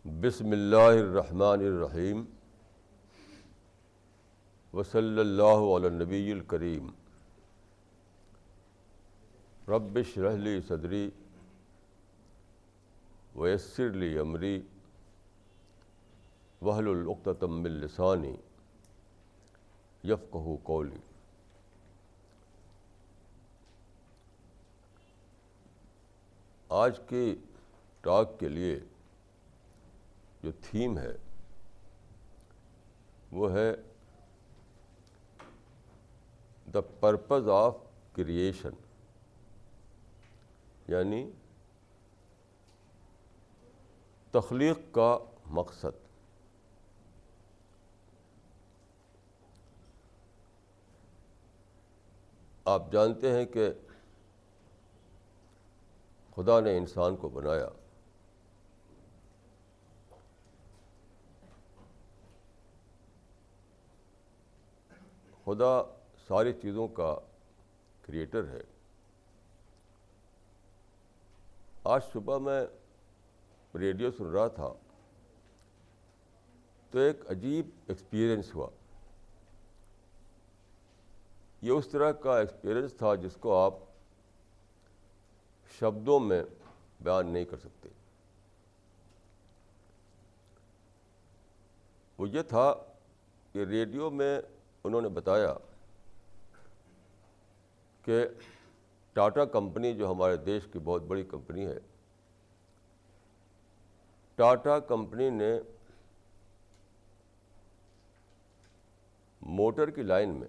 بسم اللہ الرحمن الرحیم وصلی اللہ علی النبی الکریم رب اشرح لی صدری ویسر لی امری واحلل عقدۃ من لسانی یفقہوا قولی۔ آج کی ٹاک کے لیے جو تھیم ہے وہ ہے دا پرپز آف کریشن، یعنی تخلیق کا مقصد۔ آپ جانتے ہیں کہ خدا نے انسان کو بنایا، خدا ساری چیزوں کا کریٹر ہے۔ آج صبح میں ریڈیو سن رہا تھا تو ایک عجیب ایکسپیرئنس ہوا۔ یہ اس طرح کا ایکسپیرئنس تھا جس کو آپ شبدوں میں بیان نہیں کر سکتے۔ وہ یہ تھا کہ ریڈیو میں انہوں نے بتایا کہ ٹاٹا کمپنی، جو ہمارے دیش کی بہت بڑی کمپنی ہے، ٹاٹا کمپنی نے موٹر کی لائن میں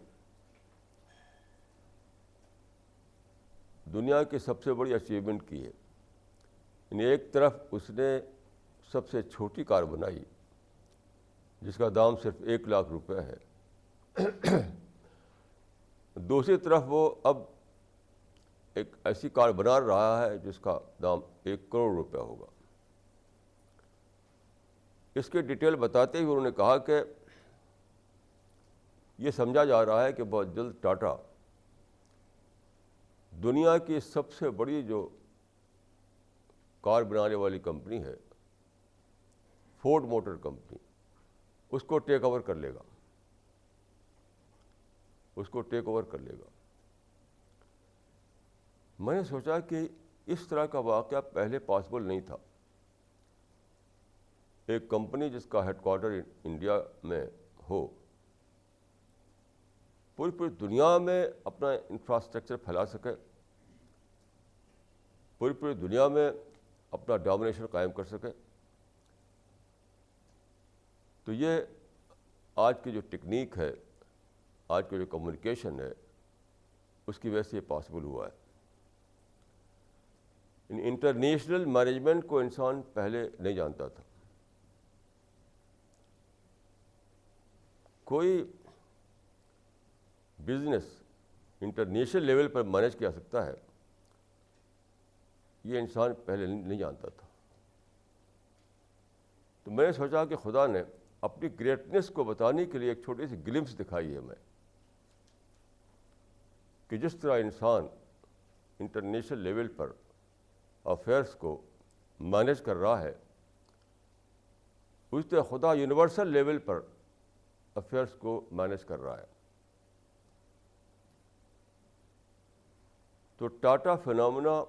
دنیا کی سب سے بڑی اچیومنٹ کی ہے۔ یعنی ایک طرف اس نے سب سے چھوٹی کار بنائی جس کا دام صرف 1,00,000 روپے ہے، دوسری طرف وہ اب ایک ایسی کار بنا رہا ہے جس کا دام 1,00,00,000 روپے ہوگا۔ اس کی ڈیٹیل بتاتے ہوئے انہوں نے کہا کہ یہ سمجھا جا رہا ہے کہ بہت جلد ٹاٹا دنیا کی سب سے بڑی جو کار بنانے والی کمپنی ہے، فورڈ موٹر کمپنی، اس کو ٹیک اوور کر لے گا، اس کو ٹیک اوور کر لے گا۔ میں نے سوچا کہ اس طرح کا واقعہ پہلے پاسبل نہیں تھا۔ ایک کمپنی جس کا ہیڈ کوارٹر انڈیا میں ہو، پوری دنیا میں اپنا انفراسٹرکچر پھیلا سکے، پوری دنیا میں اپنا ڈومینیشن قائم کر سکے، تو یہ آج کی جو ٹیکنیک ہے، آج کی جو کمیونیکیشن ہے، اس کی وجہ سے یہ پاسبل ہوا ہے۔ انٹرنیشنل مینجمنٹ کو انسان پہلے نہیں جانتا تھا۔ کوئی بزنس انٹرنیشنل لیول پر مینیج کیا سکتا ہے، یہ انسان پہلے نہیں جانتا تھا۔ تو میں نے سوچا کہ خدا نے اپنی گریٹنس کو بتانے کے لیے ایک چھوٹی سی گلمس دکھائی ہے میں، کہ جس طرح انسان انٹرنیشنل لیول پر افیئرس کو مینیج کر رہا ہے، اس طرح خدا یونیورسل لیول پر افیئرس کو مینیج کر رہا ہے۔ تو ٹاٹا phenomena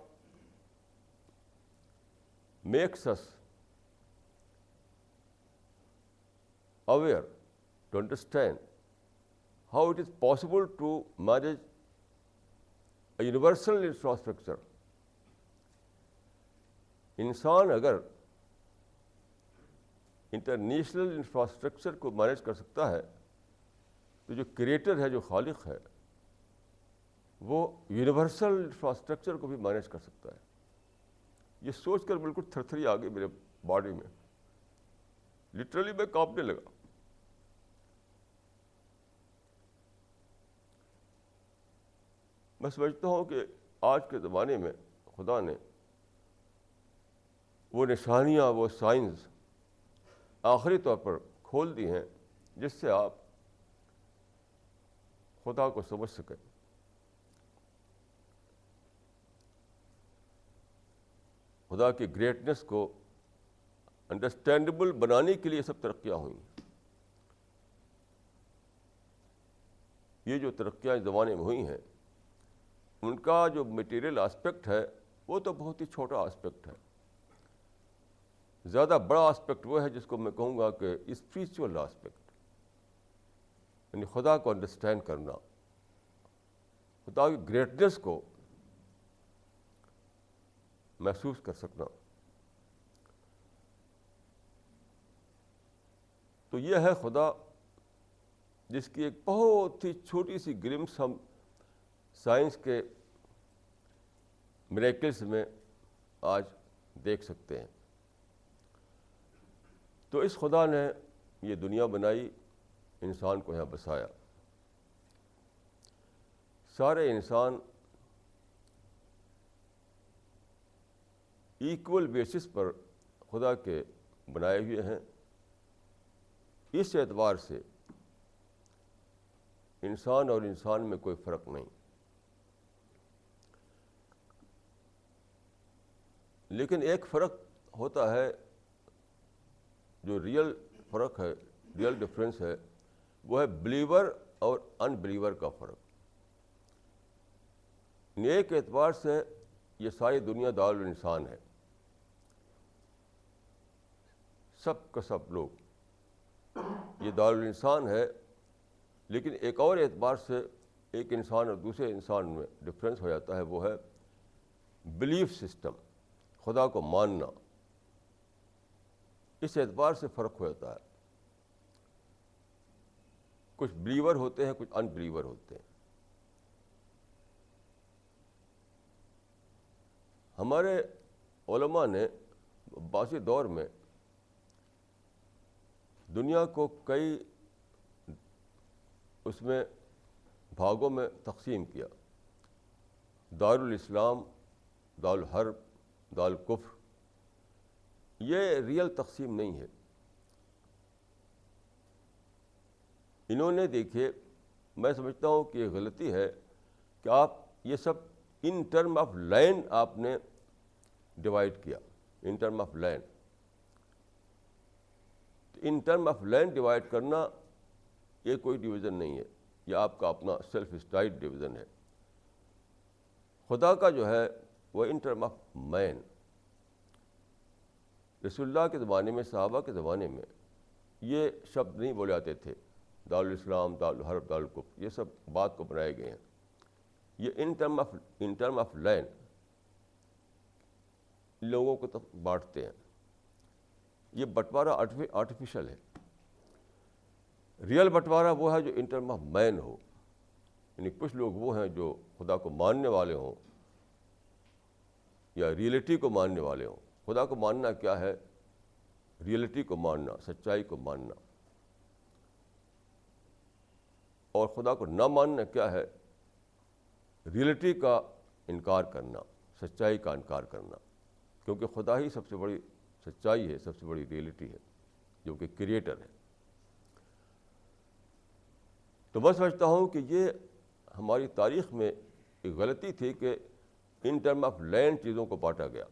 makes us aware to understand how it is possible to manage a universal infrastructure۔ انسان اگر انٹرنیشنل انفراسٹرکچر کو مینیج کر سکتا ہے تو جو کریٹر ہے، جو خالق ہے، وہ یونیورسل انفراسٹرکچر کو بھی مینیج کر سکتا ہے۔ یہ سوچ کر بالکل تھرتھری آ گئی میرے باڈی میں، لٹرلی میں کانپنے لگا۔ میں سمجھتا ہوں کہ آج کے زمانے میں خدا نے وہ نشانیاں، وہ سائنز آخری طور پر کھول دی ہیں جس سے آپ خدا کو سمجھ سکیں۔ خدا کی گریٹنس کو انڈرسٹینڈیبل بنانے کے لیے سب ترقیاں ہوئیں. یہ جو ترقیاں اس زمانے میں ہوئی ہیں ان کا جو میٹیریل آسپیکٹ ہے وہ تو بہت ہی چھوٹا آسپیکٹ ہے. زیادہ بڑا آسپیکٹ وہ ہے جس کو میں کہوں گا کہ اسپریچول آسپیکٹ، یعنی خدا کو انڈرسٹینڈ کرنا، خدا کی گریٹنس کو محسوس کر سکنا. تو یہ ہے خدا جس کی ایک بہت ہی چھوٹی سی گلمس ہم سائنس کے میریکلز میں آج دیکھ سکتے ہیں. تو اس خدا نے یہ دنیا بنائی، انسان کو یہاں بسایا. سارے انسان ایکول بیسس پر خدا کے بنائے ہوئے ہیں. اس اعتبار سے انسان اور انسان میں کوئی فرق نہیں. لیکن ایک فرق ہوتا ہے جو ریئل فرق ہے، ریئل ڈفرینس ہے، وہ ہے بلیور اور ان بلیور کا فرق. ایک اعتبار سے یہ ساری دنیا دارالانسان ہے، سب کا سب لوگ یہ دارالانسان ہے. لیکن ایک اور اعتبار سے ایک انسان اور دوسرے انسان میں ڈفرینس ہو جاتا ہے، وہ ہے بلیف سسٹم، خدا کو ماننا. اس اعتبار سے فرق ہو جاتا ہے. کچھ بلیور ہوتے ہیں، کچھ ان بلیور ہوتے ہیں. ہمارے علماء نے باسی دور میں دنیا کو کئی اس میں بھاگوں میں تقسیم کیا. دارالاسلام، دارالحرب، دارالکفر. یہ ریئل تقسیم نہیں ہے. انہوں نے دیکھیے، میں سمجھتا ہوں کہ یہ غلطی ہے کہ آپ یہ سب ان ٹرم آف لینڈ آپ نے ڈیوائڈ کیا. In term of land, in term of land divide کرنا یہ کوئی ڈویژن نہیں ہے، یہ آپ کا اپنا سیلف اسٹائڈ ڈویژن ہے. خدا کا جو ہے وہ ان ٹرم آف مین. رسول اللہ کے زمانے میں، صحابہ کے زمانے میں یہ شبد نہیں بولے جاتے تھے. دارالاسلام، دارالحرب، دارالکفر، یہ سب بات کو بنائے گئے ہیں. یہ ان ٹرم آف لینڈ لوگوں کو بانٹتے ہیں. یہ بٹوارہ آرٹیفیشل ہے. ریئل بٹوارہ وہ ہے جو ان ٹرم آف مین ہو، یعنی کچھ لوگ وہ ہیں جو خدا کو ماننے والے ہوں یا ریئلٹی کو ماننے والے ہوں. خدا کو ماننا کیا ہے؟ ریئلٹی کو ماننا، سچائی کو ماننا. اور خدا کو نہ ماننا کیا ہے؟ ریئلٹی کا انکار کرنا، سچائی کا انکار کرنا. کیونکہ خدا ہی سب سے بڑی سچائی ہے، سب سے بڑی ریئلٹی ہے، جو کہ کریٹر ہے. تو میں سمجھتا ہوں کہ یہ ہماری تاریخ میں ایک غلطی تھی کہ ان ٹرم آف لینڈ چیزوں کو بانٹا گیا.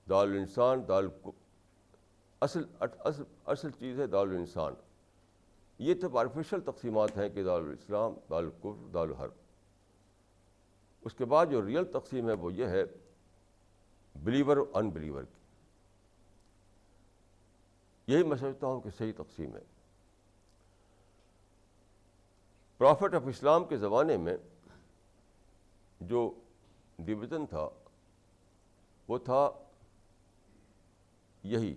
دارالانسان، اصل چیز ہے دارالانسان. یہ تو آرٹیفیشل تقسیمات ہیں کہ دارالاسلام، دارالکفر، دارالحرب. اس کے بعد جو ریئل تقسیم ہے وہ یہ ہے بلیور اور ان بلیور کی. یہی میں سمجھتا ہوں کہ صحیح تقسیم ہے. پرافٹ آف اسلام کے زمانے میں جو ڈویژن تھا وہ تھا یہی.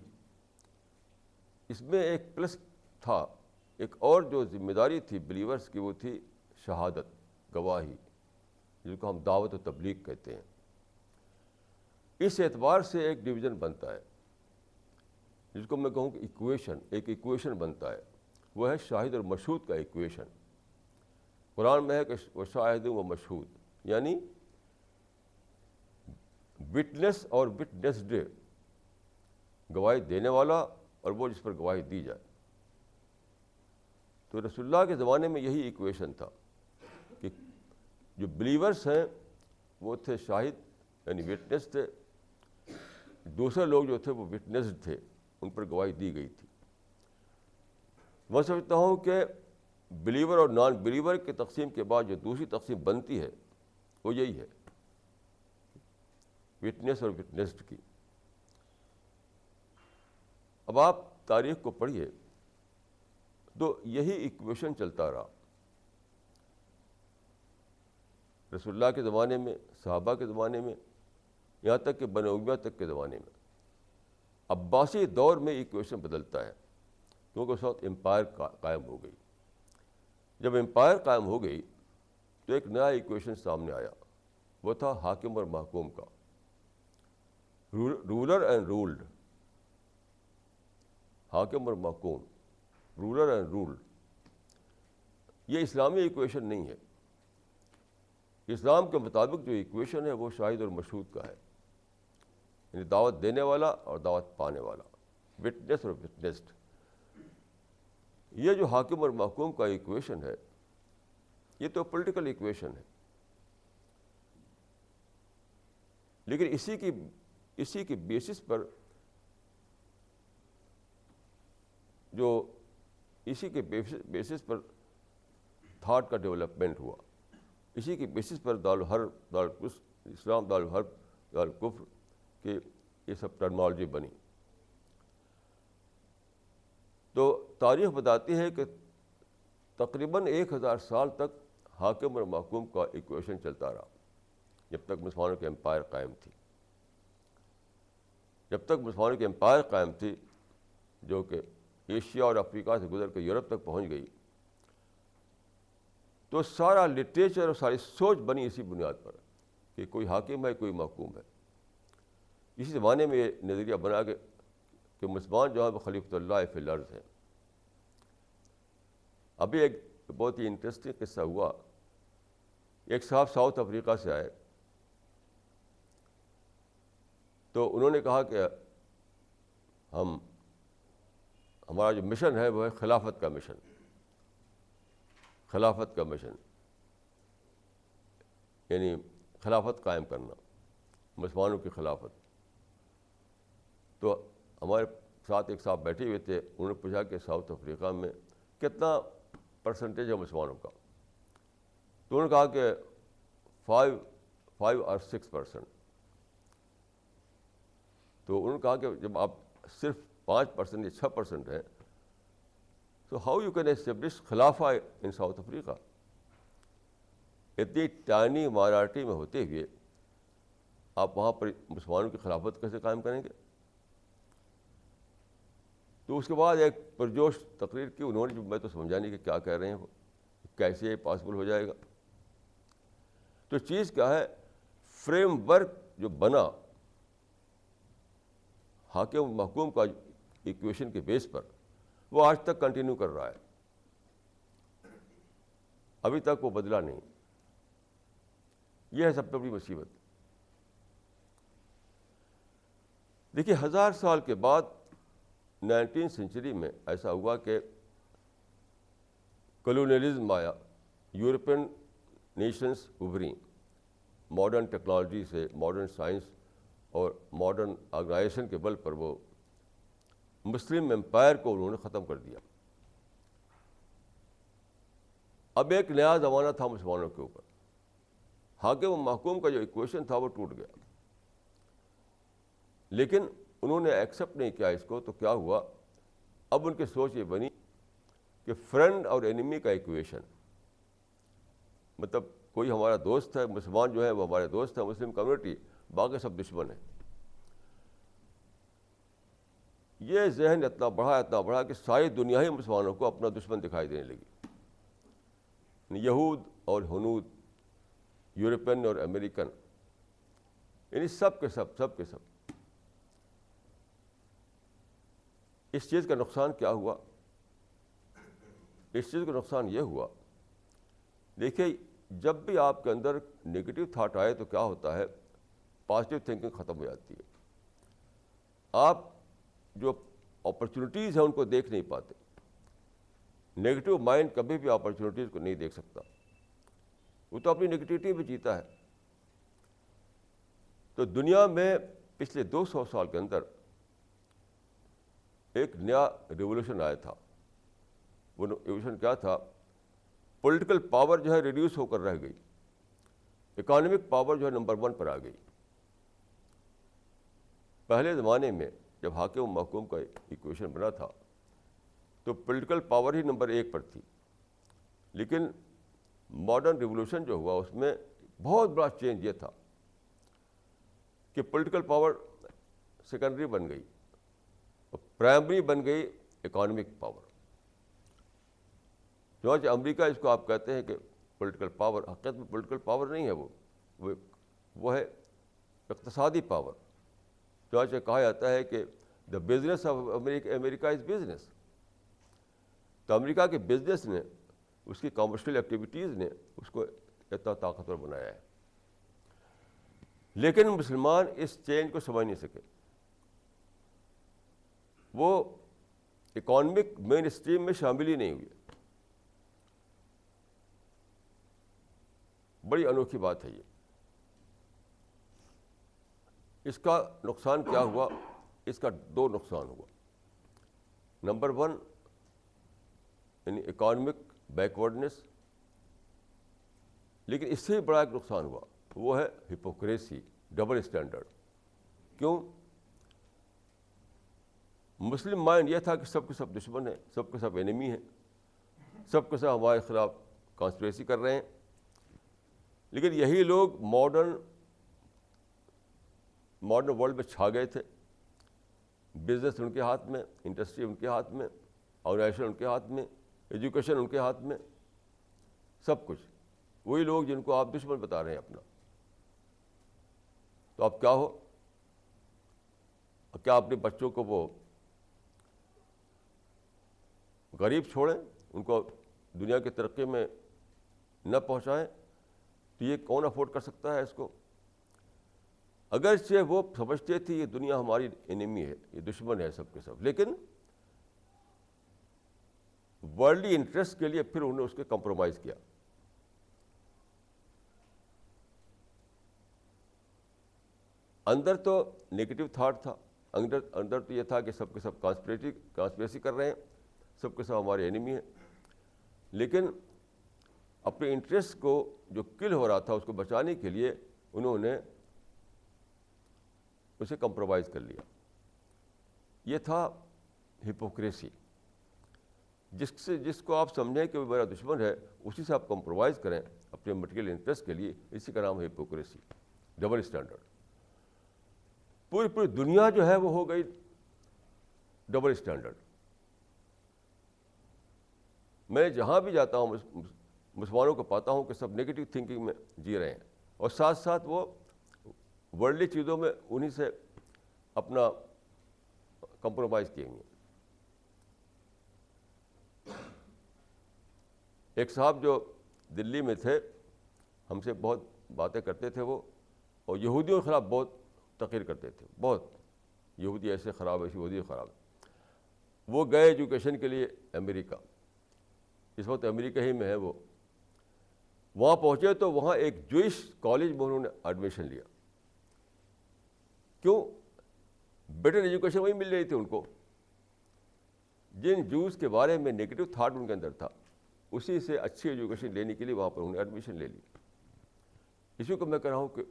اس میں ایک پلس تھا، ایک اور جو ذمہ داری تھی بلیورس کی، وہ تھی شہادت، گواہی، جس کو ہم دعوت و تبلیغ کہتے ہیں. اس اعتبار سے ایک ڈویژن بنتا ہے جس کو میں کہوں کہ ایک ایکویشن بنتا ہے. وہ ہے شاہد اور مشہود کا ایکویشن. قرآن میں ہے کہ وہ شاہد و مشہود، یعنی وٹنس اور وٹنسڈ، گواہی دینے والا اور وہ جس پر گواہی دی جائے. تو رسول اللہ کے زمانے میں یہی ایکویشن تھا کہ جو بلیورس ہیں وہ تھے شاہد، یعنی وٹنس تھے. دوسرے لوگ جو تھے وہ وٹنسڈ تھے، ان پر گواہی دی گئی تھی۔ میں سمجھتا ہوں کہ بلیور اور نان بلیور کی تقسیم کے بعد جو دوسری تقسیم بنتی ہے وہ یہی ہے، وٹنس اور وٹنسڈ کی۔ اب آپ تاریخ کو پڑھیے تو یہی ایکویشن چلتا رہا، رسول اللہ کے زمانے میں، صحابہ کے زمانے میں، یہاں تک کہ بنو امیہ تک کے زمانے میں۔ عباسی دور میں ایکویشن بدلتا ہے، کیونکہ اس وقت امپائر قائم ہو گئی۔ جب امپائر قائم ہو گئی تو ایک نیا ایکویشن سامنے آیا، وہ تھا حاکم اور محکوم کا، رولر اینڈ رولڈ۔ حاکم اور محکوم، رولر اینڈ رولڈ، یہ اسلامی ایکویشن نہیں ہے۔ اسلام کے مطابق جو ایکویشن ہے وہ شاہد اور مشہود کا ہے، یعنی دعوت دینے والا اور دعوت پانے والا، وٹنس اور وٹنسڈ۔ یہ جو حاکم اور محکوم کا ایکویشن ہے یہ تو پولیٹیکل ایکویشن ہے، لیکن اسی کی بیسس پر بیسس پر تھاٹ کا ڈیولپمنٹ ہوا، اسی کی بیسس پر دارالحرب اسلام، دارالحرب، دارالکفر کہ یہ سب ٹرمنالوجی بنی۔ تو تاریخ بتاتی ہے کہ تقریباً 1000 سال تک حاکم اور محکوم کا ایکویشن چلتا رہا، جب تک مسلمانوں کی امپائر قائم تھی۔ جب تک مسلمانوں کی امپائر قائم تھی، جو کہ ایشیا اور افریقہ سے گزر کے یورپ تک پہنچ گئی، تو سارا لٹریچر اور ساری سوچ بنی اسی بنیاد پر کہ کوئی حاکم ہے، کوئی محکوم ہے۔ اسی زمانے میں یہ نظریہ بنا کہ مسلمان جو ہے وہ خلیفۃ اللہ فی الارض ہیں۔ ابھی ایک بہت ہی انٹرسٹنگ قصہ ہوا، ایک صاحب ساؤتھ افریقہ سے آئے، تو انہوں نے کہا کہ ہمارا جو مشن ہے وہ ہے خلافت کا مشن، خلافت کا مشن، یعنی خلافت قائم کرنا، مسلمانوں کی خلافت۔ تو ہمارے ساتھ ایک صاحب بیٹھے ہوئے تھے، انہوں نے پوچھا کہ ساؤتھ افریقہ میں کتنا پرسنٹیج ہے مسلمانوں کا؟ تو انہوں نے کہا کہ 5 اور 6%۔ تو انہوں نے کہا کہ جب آپ صرف 5% یا 6% ہیں تو ہاؤ یو کین اسٹیبلش خلافہ ان ساؤتھ افریقہ؟ اتنی ٹائنی مائنارٹی میں ہوتے ہوئے آپ وہاں پر مسلمانوں کی خلافت کیسے قائم کریں گے؟ تو اس کے بعد ایک پرجوش تقریر کی انہوں نے، جو میں تو سمجھانے کہ کیا کہہ رہے ہیں وہ، کیسے یہ پاسبل ہو جائے گا۔ تو چیز کیا ہے، فریم ورک جو بنا حاکم محکوم کا ایکویشن کے بیس پر، وہ آج تک کنٹینیو کر رہا ہے، ابھی تک وہ بدلا نہیں۔ یہ ہے سب سے بڑی مصیبت۔ دیکھیے 1000 سال کے بعد 19 سینچری میں ایسا ہوا کہ کلونیلزم آیا، یورپین نیشنز ابھریں، ماڈرن ٹیکنالوجی سے، ماڈرن سائنس اور ماڈرن آرگنائزیشن کے بل پر وہ مسلم امپائر کو انہوں نے ختم کر دیا۔ اب ایک نیا زمانہ تھا مسلمانوں کے اوپر، حاکم و محکوم کا جو ایکویشن تھا وہ ٹوٹ گیا، لیکن انہوں نے ایکسیپٹ نہیں کیا اس کو۔ تو کیا ہوا، اب ان کی سوچ یہ بنی کہ فرینڈ اور اینیمی کا ایکویشن، مطلب کوئی ہمارا دوست ہے، مسلمان جو ہے وہ ہمارے دوست ہیں، مسلم کمیونٹی، باقی سب دشمن ہیں۔ یہ ذہن اتنا بڑھا کہ ساری دنیا ہی مسلمانوں کو اپنا دشمن دکھائی دینے لگی، یہود اور ہنود، یورپین اور امریکن، یعنی سب کے سب۔ اس چیز کا نقصان کیا ہوا؟ اس چیز کا نقصان یہ ہوا، دیکھیے جب بھی آپ کے اندر نگیٹو تھاٹ آئے تو کیا ہوتا ہے، پازیٹیو تھنکنگ ختم ہو جاتی ہے، آپ جو اپرچونیٹیز ہیں ان کو دیکھ نہیں پاتے۔ نیگیٹو مائنڈ کبھی بھی اپرچونیٹیز کو نہیں دیکھ سکتا، وہ تو اپنی نگیٹیوٹی میں جیتا ہے۔ تو دنیا میں پچھلے 200 سال کے اندر ایک نیا ریولوشن آیا تھا. وہ ریولوشن کیا تھا؟ پولیٹیکل پاور جو ہے ریڈیوس ہو کر رہ گئی, اکانومک پاور جو ہے نمبر 1 پر آ گئی. پہلے زمانے میں جب حاکم و محکوم کا ایکویشن بنا تھا تو پولیٹیکل پاور ہی نمبر 1 پر تھی, لیکن ماڈرن ریولوشن جو ہوا اس میں بہت بڑا چینج یہ تھا کہ پولیٹیکل پاور سیکنڈری بن گئی اور پرائمری بن گئی اکانومک پاور. چنانچہ امریکہ اس کو آپ کہتے ہیں کہ پولیٹیکل پاور, حقیقت میں پولیٹیکل پاور نہیں ہے, وہ ہے اقتصادی پاور. چنانچہ کہا جاتا ہے کہ the business of America is business. تو امریکہ کے بزنس نے, اس کی کامرشل ایکٹیویٹیز نے اس کو اتنا طاقتور بنایا ہے. لیکن مسلمان اس چینج کو سمجھ نہیں سکے. وہ اکانومک مین اسٹریم میں شامل ہی نہیں ہوئے. بڑی انوکھی بات ہے یہ. اس کا نقصان کیا ہوا؟ اس کا 2 نقصان ہوا. نمبر 1 یعنی اکانومک بیکورڈنس, لیکن اس سے بھی بڑا ایک نقصان ہوا, وہ ہے ہپوکریسی, ڈبل اسٹینڈرڈ. کیوں؟ مسلم مائنڈ یہ تھا کہ سب کے سب دشمن ہیں, سب کے سب اینمی ہیں, سب کے سب ہمارے خلاف کانسپریسی کر رہے ہیں. لیکن یہی لوگ ماڈرن ورلڈ میں چھا گئے تھے. بزنس ان کے ہاتھ میں, انڈسٹری ان کے ہاتھ میں, آرگنائزیشن ان کے ہاتھ میں, ایجوکیشن ان کے ہاتھ میں, سب کچھ. وہی لوگ جن کو آپ دشمن بتا رہے ہیں اپنا. تو اب کیا ہو؟ کیا اپنے بچوں کو وہ غریب چھوڑیں, ان کو دنیا کی ترقی میں نہ پہنچائیں؟ تو یہ کون افورڈ کر سکتا ہے اس کو؟ اگرچہ وہ سمجھتے تھے یہ دنیا ہماری انیمی ہے, یہ دشمن ہے سب کے سب, لیکن ورلڈلی انٹرسٹ کے لیے پھر انہوں نے اس کے کمپرومائز کیا. اندر تو نیگیٹو تھاٹ تھا, اندر تو یہ تھا کہ سب کے سب کانسپریسی کر رہے ہیں, سب کے سب ہمارے اینیمی ہیں. لیکن اپنے انٹرسٹ کو جو کل ہو رہا تھا اس کو بچانے کے لیے انہوں نے اسے کمپرومائز کر لیا. یہ تھا ہپوکریسی. جس کو آپ سمجھیں کہ وہ میرا دشمن ہے, اسی سے آپ کمپرومائز کریں اپنے مٹیریل انٹرسٹ کے لیے, اسی کا نام ہے ہپوکریسی, ڈبل اسٹینڈرڈ. پوری دنیا جو ہے وہ ہو گئی ڈبل اسٹینڈرڈ. میں جہاں بھی جاتا ہوں مسلمانوں کو پاتا ہوں کہ سب نیگیٹو تھنکنگ میں جی رہے ہیں, اور ساتھ ساتھ وہ ورلڈلی چیزوں میں انہی سے اپنا کمپرومائز کیے ہوئے. ایک صاحب جو دلی میں تھے, ہم سے بہت باتیں کرتے تھے وہ, اور یہودیوں کے خلاف بہت تقریر کرتے تھے, بہت یہودی ایسے خراب ہے, یہودی خراب ہے. وہ گئے ایجوکیشن کے لیے امریکہ, اس وقت امریکہ ہی میں ہے وہ. وہاں پہنچے تو وہاں ایک جوئش کالج میں انہوں نے ایڈمیشن لیا. کیوں؟ بیٹر ایجوکیشن وہی مل رہی تھی ان کو. جن جوز کے بارے میں نیگیٹو تھاٹ ان کے اندر تھا, اسی سے اچھی ایجوکیشن لینے کے لیے وہاں پر انہوں نے ایڈمیشن لے لی. اسی کو میں کہہ رہا ہوں کہ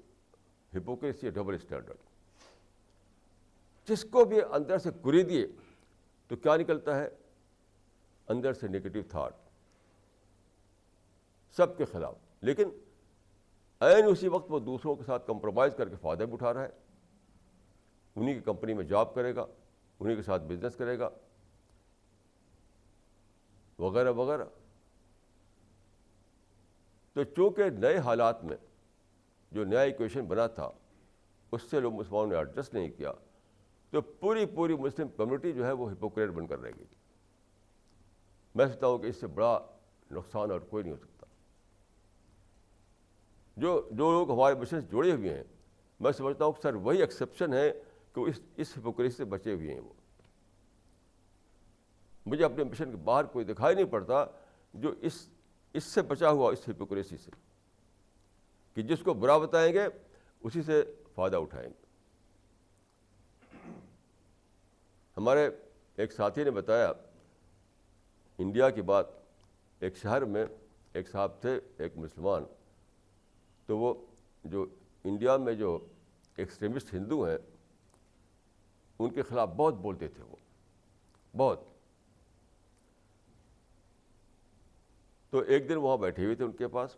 ہپوکریسی, ڈبل اسٹینڈرڈ. جس کو بھی اندر سے گری دیے تو کیا نکلتا ہے؟ اندر سے نیگیٹو تھاٹ سب کے خلاف. لیکن عین اسی وقت وہ دوسروں کے ساتھ کمپرومائز کر کے فائدہ بھی اٹھا رہا ہے. انہی کی کمپنی میں جاب کرے گا, انہی کے ساتھ بزنس کرے گا, وغیرہ وغیرہ. تو چونکہ نئے حالات میں جو نیا ایکویشن بنا تھا اس سے لوگ مسلمانوں نے ایڈجسٹ نہیں کیا, تو پوری مسلم کمیونٹی جو ہے وہ ہپوکریٹ بن کر رہ گئی. میں سمجھتا ہوں کہ اس سے بڑا نقصان اور کوئی نہیں ہو سکتا. جو لوگ ہمارے مشن سے جڑے ہوئے ہیں, میں سمجھتا ہوں کہ سر وہی ایکسیپشن ہے کہ وہ اس ہپوکریسی سے بچے ہوئے ہیں. وہ مجھے اپنے مشن کے باہر کوئی دکھائی نہیں پڑتا جو اس سے بچا ہوا, اس ہپوکریسی سے, کہ جس کو برا بتائیں گے اسی سے فائدہ اٹھائیں گے. ہمارے ایک ساتھی نے بتایا انڈیا کی بات، ایک شہر میں ایک صاحب تھے، ایک مسلمان، تو وہ جو انڈیا میں جو ایکسٹریمسٹ ہندو ہیں ان کے خلاف بہت بولتے تھے، وہ بہت. تو ایک دن وہاں بیٹھے ہوئے تھے ان کے پاس،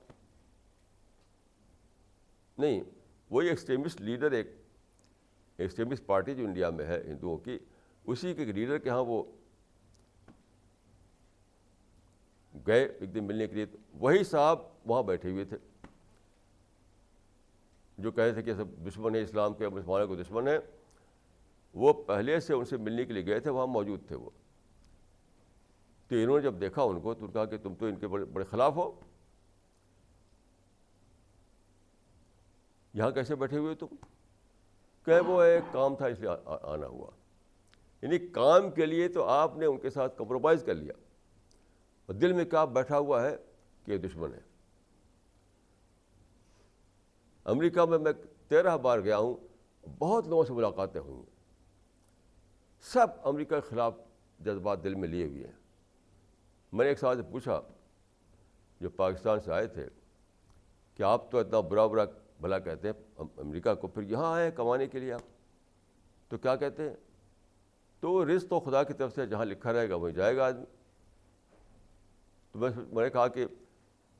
نہیں وہی ایکسٹریمسٹ لیڈر، ایک ایکسٹریمسٹ پارٹی جو انڈیا میں ہے ہندوؤں کی، اسی کے لیڈر کے ہاں وہ گئے ایک دن ملنے کے لیے. تو وہی صاحب وہاں بیٹھے ہوئے تھے جو کہے تھے کہ سب دشمن ہے اسلام کے، مسلمانوں کو دشمن ہے. وہ پہلے سے ان سے ملنے کے لیے گئے تھے، وہاں موجود تھے وہ. تو انہوں نے جب دیکھا ان کو تو کہا کہ تم تو ان کے بڑے بڑے خلاف ہو، یہاں کیسے بیٹھے ہوئے تم؟ کہ وہ ایک کام تھا اس لیے آنا ہوا. یعنی کام کے لیے تو آپ نے ان کے ساتھ کمپرومائز کر لیا، اور دل میں کیا بیٹھا ہوا ہے کہ یہ دشمن ہے. امریکہ میں 13 بار گیا ہوں، بہت لوگوں سے ملاقاتیں ہوئی ہیں، سب امریکہ کے خلاف جذبات دل میں لیے ہوئے ہیں. میں نے ایک صاحب سے پوچھا جو پاکستان سے آئے تھے کہ آپ تو اتنا برا برا بھلا کہتے ہیں امریکہ کو، پھر یہاں آئے کمانے کے لیے آپ تو کیا کہتے ہیں؟ تو رزق تو خدا کی طرف سے جہاں لکھا رہے گا وہیں جائے گا آدمی. تو میں نے کہا کہ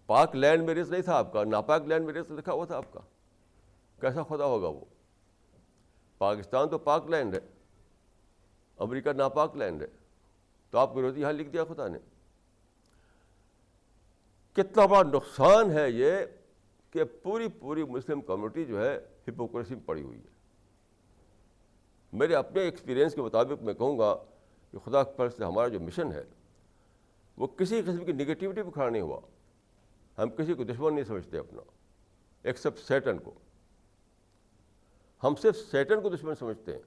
پاک لینڈ میں رزق نہیں تھا آپ کا، ناپاک لینڈ میں رزق لکھا ہوا تھا آپ کا، کیسا خدا ہوگا وہ؟ پاکستان تو پاک لینڈ ہے، امریکہ ناپاک لینڈ ہے، تو آپ کی روزی یہاں لکھ دیا خدا نے. کتنا بڑا نقصان ہے یہ کہ پوری مسلم کمیونٹی جو ہے ہپوکریسی میں پڑی ہوئی ہے. میرے اپنے ایکسپیرینس کے مطابق میں کہوں گا کہ خدا کی طرف سے ہمارا جو مشن ہے وہ کسی قسم کی نگیٹیوٹی پہ کھڑا نہیں ہوا. ہم کسی کو دشمن نہیں سمجھتے اپنا، ایکسپٹ سیٹن کو. ہم صرف سیٹن کو دشمن سمجھتے ہیں،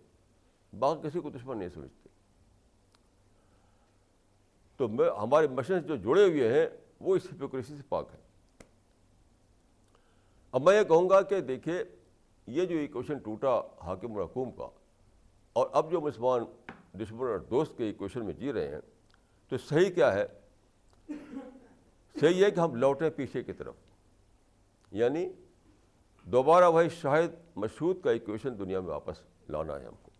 باقی کسی کو دشمن نہیں سمجھتے. تو ہمارے مشن جو جڑے ہوئے ہیں وہ اس ہپوکریسی سے پاک ہے. اب میں یہ کہوں گا کہ دیکھیے یہ جو ایکویشن ٹوٹا حاکم اور حکوم کا، اور اب جو مسلمان دشمن اور دوست کے ایکویشن میں جی رہے ہیں، تو صحیح کیا ہے؟ صحیح ہے کہ ہم لوٹیں پیچھے کی طرف، یعنی دوبارہ وہی شاہد مشہود کا ایکویشن دنیا میں واپس لانا ہے ہم کو.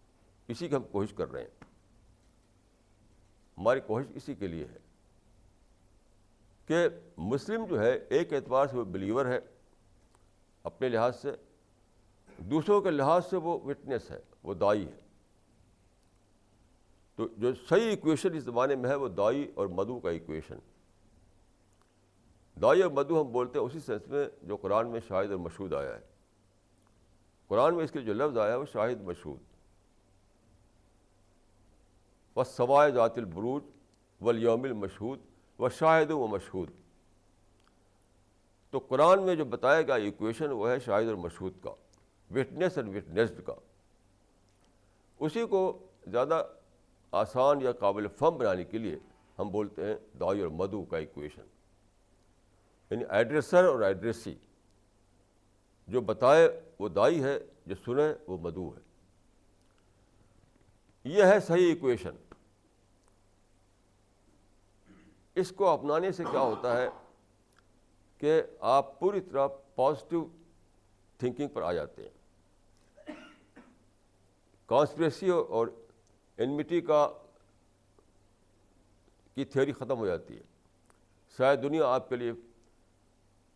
اسی کی ہم کوشش کر رہے ہیں. ہماری کوشش اسی کے لیے ہے کہ مسلم جو ہے ایک اعتبار سے وہ بلیور ہے اپنے لحاظ سے، دوسروں کے لحاظ سے وہ وٹنس ہے، وہ دائی ہے. تو جو صحیح ایکویشن اس زمانے میں ہے وہ دائی اور مدعو کا ایکویشن. دائی اور مدعو ہم بولتے ہیں اسی سینس میں جو قرآن میں شاہد اور مشہود آیا ہے. قرآن میں اس کے جو لفظ آیا ہے وہ شاہد مشہود. والسماء ذات البروج والیوم المشہود وشاہد و مشہود. تو قرآن میں جو بتایا گیا ایکویشن وہ ہے شاہد اور مشہود کا، وٹنس اینڈ وٹنسڈ کا. اسی کو زیادہ آسان یا قابل فہم بنانے کے لیے ہم بولتے ہیں دائی اور مدعو کا ایکویشن، یعنی ایڈریسر اور ایڈریسی. جو بتائے وہ دائی ہے، جو سنے وہ مدعو ہے. یہ ہے صحیح ایکویشن. اس کو اپنانے سے کیا ہوتا ہے کہ آپ پوری طرح پازیٹیو تھنکنگ پر آ جاتے ہیں. کانسپریسی اور انمیٹی کی تھیوری ختم ہو جاتی ہے. شاید دنیا آپ کے لیے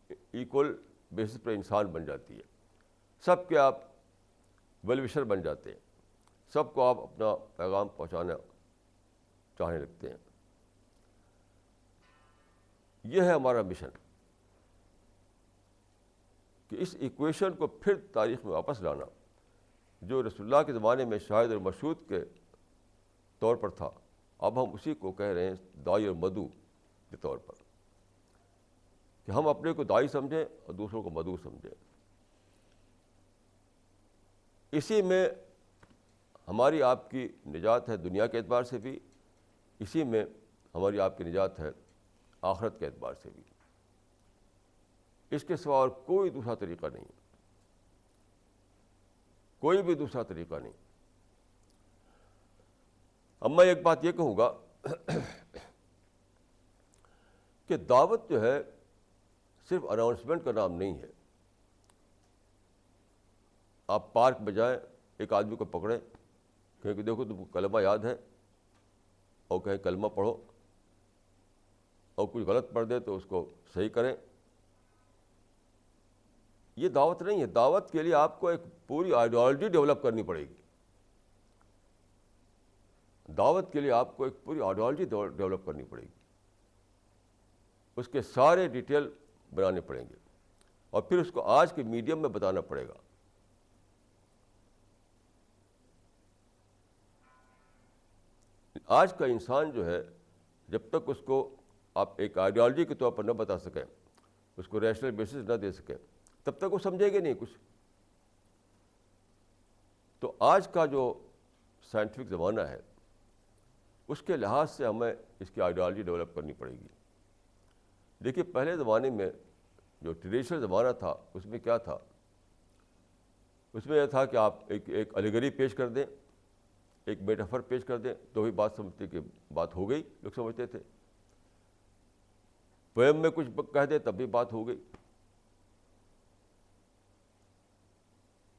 ایکول بیسس پر انسان بن جاتی ہے. سب کے آپ ویل وشر بن جاتے ہیں، سب کو آپ اپنا پیغام پہنچانا چاہنے لگتے ہیں. یہ ہے ہمارا مشن کہ اس ایکویشن کو پھر تاریخ میں واپس لانا، جو رسول اللہ کے زمانے میں شاہد اور مشہود کے طور پر تھا، اب ہم اسی کو کہہ رہے ہیں دائی اور مدعو کے طور پر، کہ ہم اپنے کو دائی سمجھیں اور دوسروں کو مدعو سمجھیں. اسی میں ہماری آپ کی نجات ہے دنیا کے اعتبار سے بھی، اسی میں ہماری آپ کی نجات ہے آخرت کے اعتبار سے بھی. اس کے سوا اور کوئی دوسرا طریقہ نہیں، کوئی بھی دوسرا طریقہ نہیں. اب میں ایک بات یہ کہوں گا کہ دعوت جو ہے صرف اناؤنسمنٹ کا نام نہیں ہے. آپ پارک میں جائیں, ایک آدمی کو پکڑیں, کہیں کہ دیکھو تم کو کلمہ یاد ہے, اور کہیں کلمہ پڑھو, اور کچھ غلط پڑھ دے تو اس کو صحیح کریں. یہ دعوت نہیں ہے. دعوت کے لیے آپ کو ایک پوری آئیڈیالوجی ڈیولپ کرنی پڑے گی. دعوت کے لیے آپ کو ایک پوری آئیڈیالوجی ڈیولپ کرنی پڑے گی, اس کے سارے ڈیٹیل بنانے پڑیں گے, اور پھر اس کو آج کے میڈیم میں بتانا پڑے گا. آج کا انسان جو ہے, جب تک اس کو آپ ایک آئیڈیالوجی کے طور پر نہ بتا سکیں, اس کو ریشنل بیسس نہ دے سکیں, تب تک وہ سمجھے گے نہیں کچھ. تو آج کا جو سائنٹیفک زمانہ ہے, اس کے لحاظ سے ہمیں اس کی آئیڈیالوجی ڈیولپ کرنی پڑے گی. دیکھیے, پہلے زمانے میں جو ٹریڈیشنل زمانہ تھا, اس میں کیا تھا؟ اس میں یہ تھا کہ آپ ایک الیگری پیش کر دیں, ایک میٹافر پیش کر دیں, تو بھی بات سمجھتے کہ بات ہو گئی, لوگ سمجھتے تھے. پویم میں کچھ کہہ دیں تب بھی بات ہو گئی.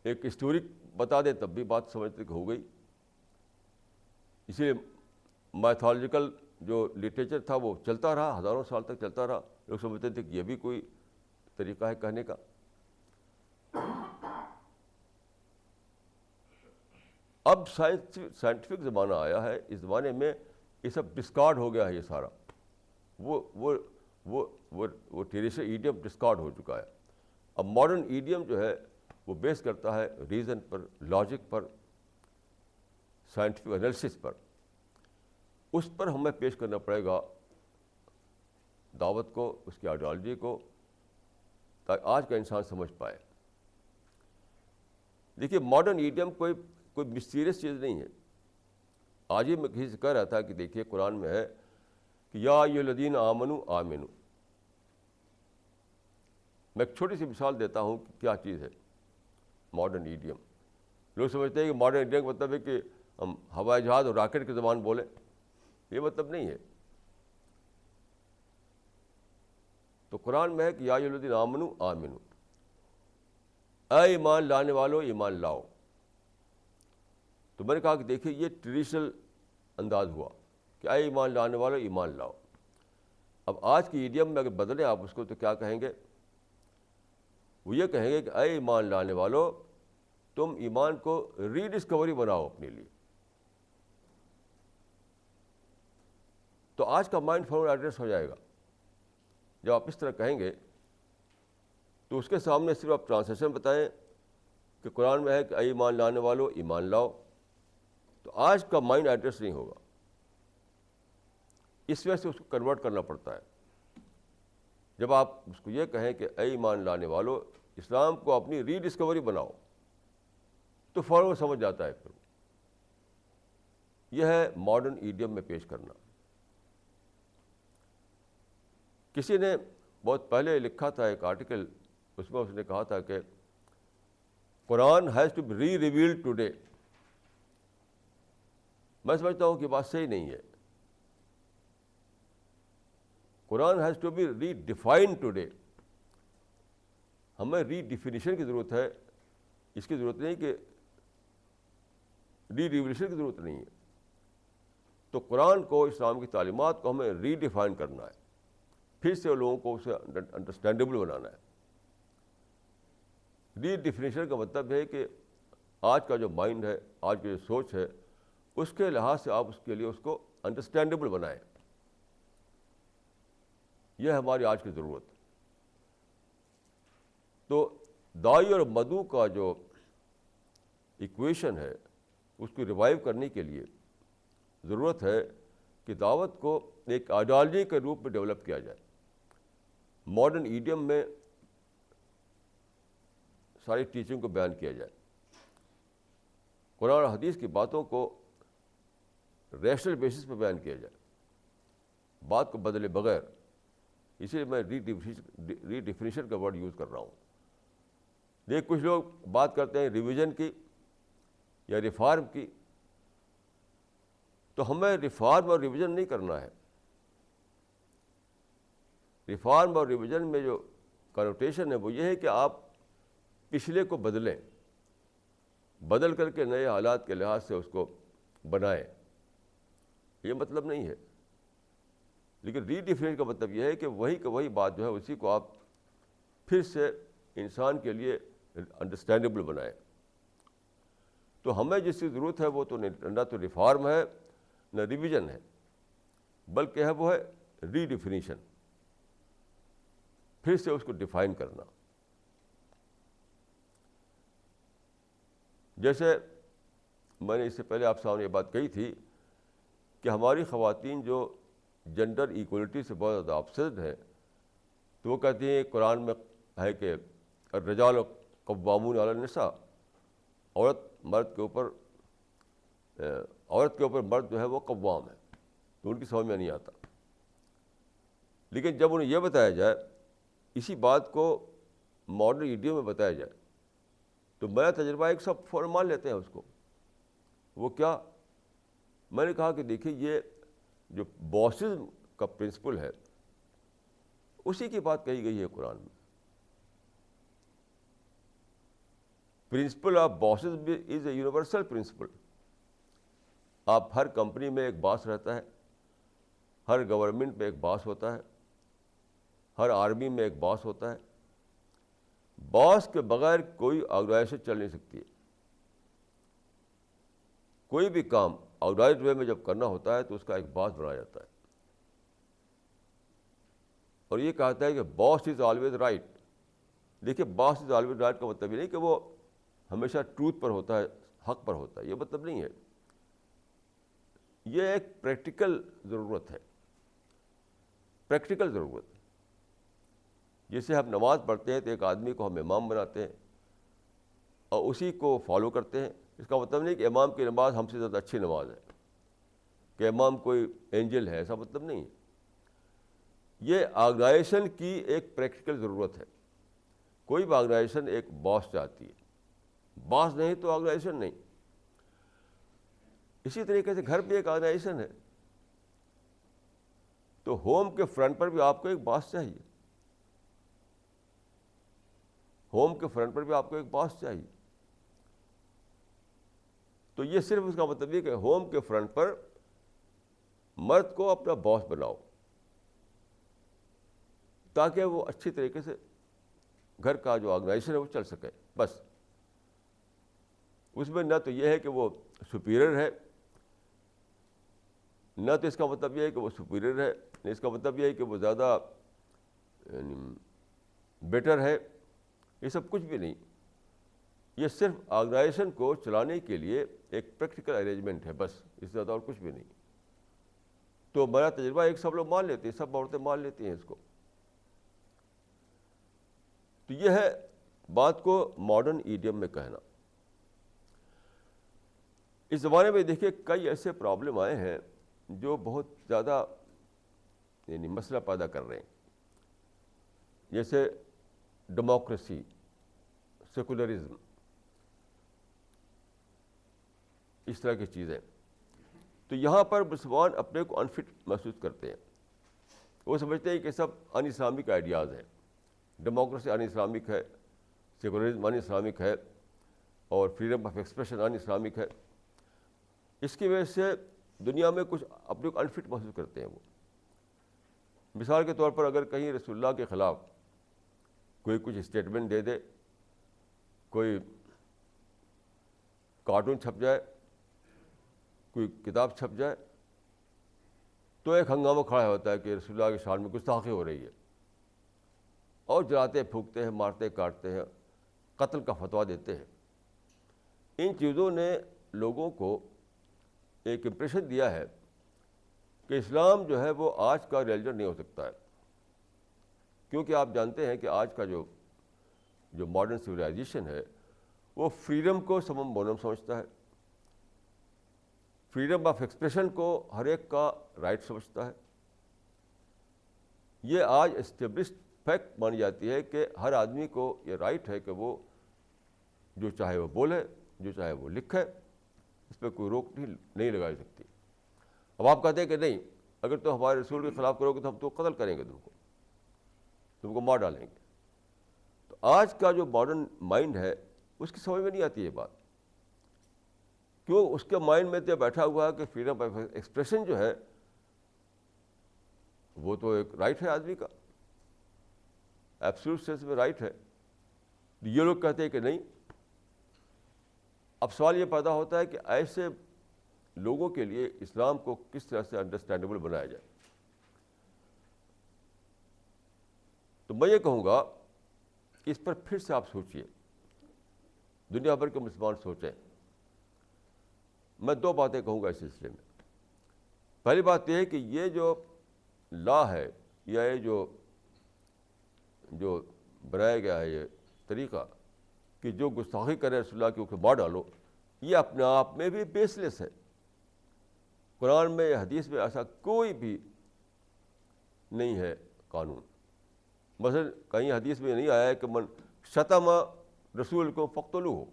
ایک اسٹوری بتا دیں تب بھی بات سمجھتے کہ ہو گئی. اسی لیے میتھولوجیکل جو لٹریچر تھا وہ چلتا رہا, ہزاروں سال تک چلتا رہا. لوگ سمجھتے تھے کہ یہ بھی کوئی طریقہ ہے کہنے کا. اب سائنٹیفک زمانہ آیا ہے, اس زمانے میں یہ سب ڈسکارڈ ہو گیا ہے. یہ سارا وہ ٹریڈیشنل ایڈیم ڈسکارڈ ہو چکا ہے. اب ماڈرن ایڈیم جو ہے وہ بیس کرتا ہے ریزن پر, لاجک پر, سائنٹیفک انالیسس پر. اس پر ہمیں پیش کرنا پڑے گا دعوت کو, اس کی آئیڈیالوجی کو, تاکہ آج کا انسان سمجھ پائے. دیکھیے, ماڈرن ایڈیم کوئی مسٹیریس چیز نہیں ہے. آج ہی میں کسی سے کہہ رہا تھا کہ دیکھیے, قرآن میں ہے کہ یا ایھا الذین آمنوا آمنوا. میں ایک چھوٹی سی مثال دیتا ہوں کہ کیا چیز ہے ماڈرن ایڈیم. لوگ سمجھتے ہیں کہ ماڈرن ایڈیم کا مطلب ہے کہ ہم ہوائی جہاز اور راکٹ کی زبان بولیں. یہ مطلب نہیں ہے. تو قرآن میں ہے کہ یا ایھا الذین آمنوا آمنوا, اے ایمان لانے والو ایمان لاؤ. تو میں نے کہا کہ دیکھیے, یہ ٹریڈیشنل انداز ہوا کہ اے ایمان لانے والو ایمان لاؤ. اب آج کی ایڈیم میں اگر بدلیں آپ اس کو تو کیا کہیں گے؟ وہ یہ کہیں گے کہ اے ایمان لانے والو, تم ایمان کو ری ڈسکوری بناؤ اپنے لیے. تو آج کا مائنڈ فارورڈ ایڈریس ہو جائے گا. جب آپ اس طرح کہیں گے تو اس کے سامنے صرف آپ ٹرانسلیشن بتائیں کہ قرآن میں ہے کہ اے ایمان لانے والو ایمان لاؤ, تو آج کا مائنڈ ایڈریس نہیں ہوگا. اس وجہ سے اس کو کنورٹ کرنا پڑتا ہے. جب آپ اس کو یہ کہیں کہ اے ایمان لانے والو, اسلام کو اپنی ری ڈسکوری بناؤ, تو فوراً سمجھ جاتا ہے. پھر یہ ہے ماڈرن ایڈیم میں پیش کرنا. کسی نے بہت پہلے لکھا تھا ایک آرٹیکل, اس میں اس نے کہا تھا کہ Quran has to be re revealed today. میں سمجھتا ہوں کہ بات صحیح نہیں ہے. Quran has to be redefined today. ہمیں ری ڈیفینیشن کی ضرورت ہے, اس کی ضرورت نہیں کہ ری ریولیوشن کی ضرورت نہیں ہے. تو قرآن کو, اسلام کی تعلیمات کو ہمیں ری ڈیفائن کرنا ہے, پھر سے لوگوں کو اسے انڈرسٹینڈیبل بنانا ہے. ری ڈیفینیشن کا مطلب ہے کہ آج کا جو مائنڈ ہے, آج کی جو سوچ ہے, اس کے لحاظ سے آپ اس کے لیے اس کو انڈرسٹینڈیبل بنائیں. یہ ہماری آج کی ضرورت ہے. تو دائی اور مدعو کا جو ایکویشن ہے, اس کو ریوائیو کرنے کے لیے ضرورت ہے کہ دعوت کو ایک آئیڈیالوجی کے روپ میں ڈیولپ کیا جائے. ماڈرن ایڈیم میں ساری ٹیچنگ کو بیان کیا جائے. قرآن اور حدیث کی باتوں کو ریشنل بیسس پہ بیان کیا جائے, بات کو بدلے بغیر. اسی لیے میں ری ڈیفینیشن کا ورڈ یوز کر رہا ہوں. دیکھ, کچھ لوگ بات کرتے ہیں ریویژن کی یا ریفارم کی, تو ہمیں ریفارم اور ریویژن نہیں کرنا ہے. ریفارم اور ریویژن میں جو کنوٹیشن ہے وہ یہ ہے کہ آپ پچھلے کو بدلیں, بدل کر کے نئے حالات کے لحاظ سے اس کو بنائیں, یہ مطلب نہیں ہے. لیکن ری ڈیفائن کا مطلب یہ ہے کہ وہی بات جو ہے اسی کو آپ پھر سے انسان کے لیے انڈرسٹینڈیبل بنائیں. تو ہمیں جس کی ضرورت ہے وہ تو نہ تو ریفارم ہے نہ ریویژن ہے, بلکہ ہے وہ ہے ری ڈیفینیشن, پھر سے اس کو ڈیفائن کرنا. جیسے میں نے اس سے پہلے آپ سامنے یہ بات کہی تھی کہ ہماری خواتین جو جنڈر ایکولیٹی سے بہت زیادہ آبسیسڈ ہیں, تو وہ کہتی ہیں قرآن میں ہے کہ الرجال قوامون علی النساء, عورت کے اوپر مرد جو ہے وہ قوام ہے. تو ان کی سمجھ میں نہیں آتا. لیکن جب انہیں یہ بتایا جائے, اسی بات کو ماڈرن ایڈیو میں بتایا جائے, تو میرا تجربہ ایک سب فوراً مان لیتے ہیں اس کو. وہ کیا؟ میں نے کہا کہ دیکھیے یہ جو باسز کا پرنسپل ہے اسی کی بات کہی گئی ہے قرآن میں. Principle of bosses is a universal principle. آپ ہر کمپنی میں ایک باس رہتا ہے, ہر گورنمنٹ میں ایک باس ہوتا ہے, ہر آرمی میں ایک باس ہوتا ہے. باس کے بغیر کوئی آرگنائزیشن چل نہیں سکتی ہے. کوئی بھی کام آرگنائزڈ وے میں جب کرنا ہوتا ہے تو اس کا ایک باس بنایا جاتا ہے. اور یہ کہتا ہے کہ باس از آلویز رائٹ. دیکھیے باس از آلویز رائٹ کا مطلب یہ نہیں کہ وہ ہمیشہ ٹروتھ پر ہوتا ہے, حق پر ہوتا ہے, یہ مطلب نہیں ہے. یہ ایک پریکٹیکل ضرورت ہے, پریکٹیکل ضرورت. جیسے ہم نماز پڑھتے ہیں تو ایک آدمی کو ہم امام بناتے ہیں اور اسی کو فالو کرتے ہیں. اس کا مطلب نہیں کہ امام کی نماز ہم سے زیادہ اچھی نماز ہے, کہ امام کوئی اینجل ہے, ایسا مطلب نہیں ہے. یہ آرگنائزیشن کی ایک پریکٹیکل ضرورت ہے. کوئی بھی آرگنائزیشن ایک باس چاہتی ہے, باس نہیں تو آرگنائزیشن نہیں. اسی طریقے سے گھر بھی ایک آرگنائزیشن ہے, تو ہوم کے فرنٹ پر بھی آپ کو ایک باس چاہیے, ہوم کے فرنٹ پر بھی آپ کو ایک باس چاہیے. تو یہ صرف اس کا مطلب یہ کہ ہوم کے فرنٹ پر مرد کو اپنا باس بناؤ تاکہ وہ اچھی طریقے سے گھر کا جو آرگنائزیشن ہے وہ چل سکے. بس اس میں نہ تو یہ ہے کہ وہ سپیریئر ہے, نہ تو اس کا مطلب یہ ہے کہ وہ سپیریئر ہے, نہ اس کا مطلب یہ ہے کہ وہ زیادہ بیٹر ہے. یہ سب کچھ بھی نہیں. یہ صرف آرگنائزیشن کو چلانے کے لیے ایک پریکٹیکل ارینجمنٹ ہے, بس, اس سے زیادہ اور کچھ بھی نہیں. تو میرا تجربہ ایک سب لوگ مان لیتے ہیں, سب عورتیں مان لیتی ہیں اس کو. تو یہ ہے بات کو ماڈرن ایڈیم میں کہنا. اس زمانے میں دیکھیے کئی ایسے پرابلم آئے ہیں جو بہت زیادہ یعنی مسئلہ پیدا کر رہے ہیں, جیسے ڈیموکریسی, سیکولرزم, اس طرح کی چیزیں. تو یہاں پر مسلمان اپنے کو انفٹ محسوس کرتے ہیں. وہ سمجھتے ہیں کہ سب ان اسلامک آئیڈیاز ہیں. ڈیموکریسی ان اسلامک ہے, سیکولرزم ان اسلامک ہے, اور freedom of expression in Islamic ہے. اس کی وجہ سے دنیا میں کچھ اپنے کو انفٹ محسوس کرتے ہیں. وہ مثال کے طور پر اگر کہیں رسول اللہ کے خلاف کوئی کچھ اسٹیٹمنٹ دے دے, کوئی کارٹون چھپ جائے, کوئی کتاب چھپ جائے, تو ایک ہنگامہ کھڑا ہوتا ہے کہ رسول اللہ کی شان میں گستاخی ہو رہی ہے, اور جلاتے پھونکتے ہیں, مارتے کاٹتے ہیں, قتل کا فتویٰ دیتے ہیں. ان چیزوں نے لوگوں کو ایک امپریشن دیا ہے کہ اسلام جو ہے وہ آج کا ریلیجن نہیں ہو سکتا ہے, کیونکہ آپ جانتے ہیں کہ آج کا جو ماڈرن سویلائزیشن ہے وہ فریڈم کو سمم بونم سمجھتا ہے, فریڈم آف ایکسپریشن کو ہر ایک کا رائٹ سمجھتا ہے. یہ آج اسٹیبلشڈ فیکٹ مانی جاتی ہے کہ ہر آدمی کو یہ رائٹ ہے کہ وہ جو چاہے وہ بولے, جو چاہے وہ لکھے, اس پہ کوئی روک نہیں لگائی سکتی. اب آپ کہتے ہیں کہ نہیں، اگر تم ہمارے رسول کے خلاف کرو گے تو ہم تو قتل کریں گے، تم کو مار ڈالیں گے. تو آج کا جو ماڈرن مائنڈ ہے اس کی سمجھ میں نہیں آتی یہ بات. کیوں؟ اس کے مائنڈ میں تو بیٹھا ہوا ہے کہ فریڈم آف ایکسپریشن جو ہے وہ تو ایک رائٹ ہے آدمی کا، ایبسولوٹ سینس میں رائٹ ہے. یہ لوگ کہتے ہیں کہ نہیں. اب سوال یہ پیدا ہوتا ہے کہ ایسے لوگوں کے لیے اسلام کو کس طرح سے انڈرسٹینڈیبل بنایا جائے. تو میں یہ کہوں گا کہ اس پر پھر سے آپ سوچئے، دنیا بھر کے مسلمان سوچیں. میں دو باتیں کہوں گا اس سلسلے میں. پہلی بات یہ ہے کہ یہ جو لا ہے یا یہ جو بنایا گیا ہے یہ طریقہ کہ جو گستاخی کرے رسول اللہ کی اسے مار ڈالو، یہ اپنے آپ میں بھی بیس لیس ہے. قرآن میں یا حدیث میں ایسا کوئی بھی نہیں ہے قانون. مثلا کہیں حدیث میں نہیں آیا ہے کہ من شتم رسول کو فقتلوہ،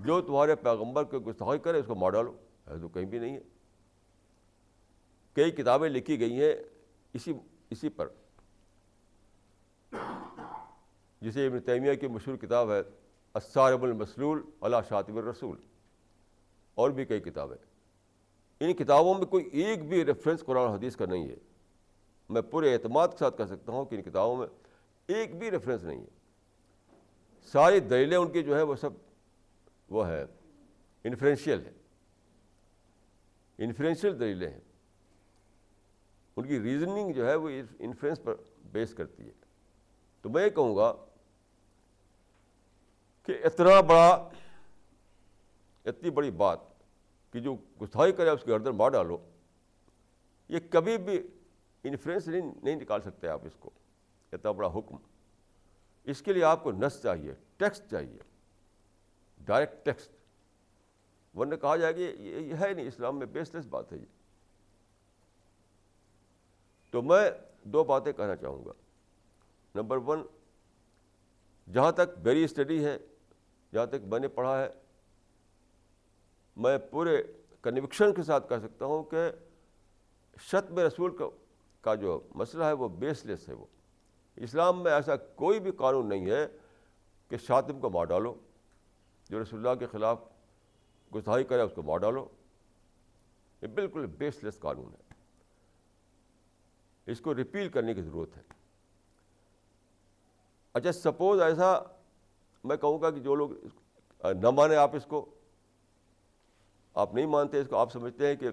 جو تمہارے پیغمبر کے گستاخی کرے اس کو مار ڈالو. ایسا تو کہیں بھی نہیں ہے. کئی کتابیں لکھی گئی ہیں اسی پر، جسے ابن تیمیہ کی مشہور کتاب ہے الصارم المسلول علی شاتم الرسول، اور بھی کئی کتابیں. ان کتابوں میں کوئی ایک بھی ریفرنس قرآن و حدیث کا نہیں ہے. میں پورے اعتماد کے ساتھ کہہ سکتا ہوں کہ ان کتابوں میں ایک بھی ریفرنس نہیں ہے. ساری دلیلیں ان کی جو ہے وہ سب وہ ہے انفرینشیل ہے، انفرینشیل دلیلیں ہیں. ان کی ریزننگ جو ہے وہ انفرینس پر بیس کرتی ہے. تو میں یہ کہوں گا کہ اتنی بڑی بات کہ جو گستاخی کرے اس کی گردن مار ڈالو، یہ کبھی بھی انفرینس نہیں نکال سکتے آپ اس کو. اتنا بڑا حکم، اس کے لیے آپ کو نص چاہیے، ٹیکسٹ چاہیے، ڈائریکٹ ٹیکسٹ. ورنہ کہا جائے کہ یہ ہے نہیں، اسلام میں بیس لیس بات ہے یہ. تو میں دو باتیں کہنا چاہوں گا. نمبر 1، جہاں تک میری اسٹڈی ہے، جہاں تک میں نے پڑھا ہے، میں پورے کنوکشن کے ساتھ کہہ سکتا ہوں کہ شتم رسول کا جو مسئلہ ہے وہ بیس لیس ہے. وہ اسلام میں ایسا کوئی بھی قانون نہیں ہے کہ شاتم کو مار ڈالو، جو رسول اللہ کے خلاف گستاخی کرے اس کو مار ڈالو. یہ بالکل بیس لیس قانون ہے. اس کو ریپیل کرنے کی ضرورت ہے. اچھا سپوز ایسا میں کہوں گا کہ جو لوگ نہ مانیں، آپ اس کو آپ نہیں مانتے، اس کو آپ سمجھتے ہیں کہ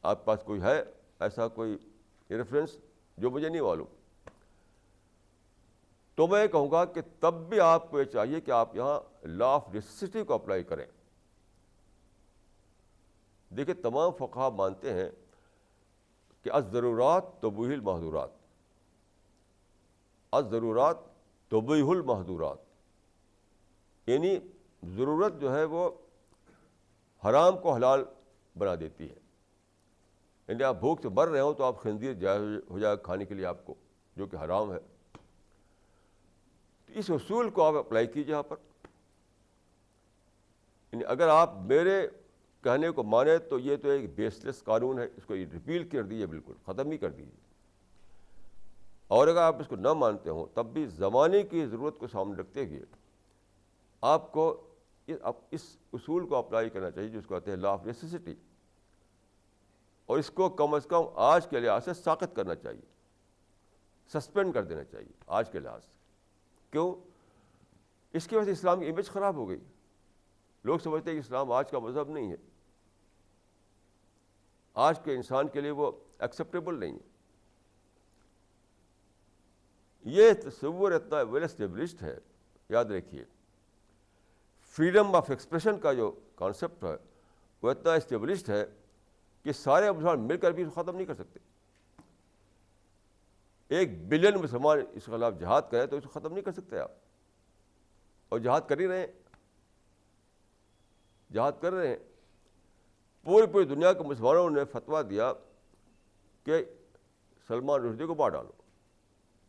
آپ پاس کوئی ہے ایسا کوئی ریفرنس جو مجھے نہیں معلوم، تو میں کہوں گا کہ تب بھی آپ کو یہ چاہیے کہ آپ یہاں لا آف نیسیسٹی کو اپلائی کریں. دیکھیں تمام فقہا مانتے ہیں کہ الضرورات تبیح المحظورات، الضرورات تبیح المحظورات، یعنی ضرورت جو ہے وہ حرام کو حلال بنا دیتی ہے. یعنی آپ بھوک سے مر رہے ہو تو آپ خنزیر جائز ہو جائے کھانے کے لیے آپ کو، جو کہ حرام ہے. تو اس اصول کو آپ اپلائی کیجیے یہاں پر. یعنی اگر آپ میرے کہنے کو مانیں تو یہ تو ایک بیس لیس قانون ہے، اس کو ریپیل کر دیجیے، بالکل ختم ہی کر دیجیے. اور اگر آپ اس کو نہ مانتے ہوں تب بھی زمانے کی ضرورت کو سامنے رکھتے ہوئے آپ کو اس اصول کو اپلائی کرنا چاہیے جس کو کہتے ہیں لا آف نیسیسٹی، اور اس کو کم از کم آج کے لحاظ سے ساقط کرنا چاہیے، سسپینڈ کر دینا چاہیے آج کے لحاظ سے. کیوں؟ اس کی وجہ سے اسلام کی امیج خراب ہو گئی. لوگ سمجھتے ہیں کہ اسلام آج کا مذہب نہیں ہے، آج کے انسان کے لیے وہ ایکسیپٹیبل نہیں ہے. یہ تصور اتنا ویل اسٹیبلشڈ ہے. یاد رکھیے فریڈم آف ایکسپریشن کا جو کانسیپٹ ہے وہ اتنا اسٹیبلشڈ ہے کہ سارے مسلمان مل کر بھی اس کو ختم نہیں کر سکتے. 1 بلین مسلمان اس کے خلاف جہاد کرے تو اس کو ختم نہیں کر سکتے آپ. اور جہاد کر ہی رہے ہیں، جہاد کر رہے ہیں. پوری دنیا کے مسلمانوں نے فتویٰ دیا کہ سلمان رشدی کو مار ڈالو.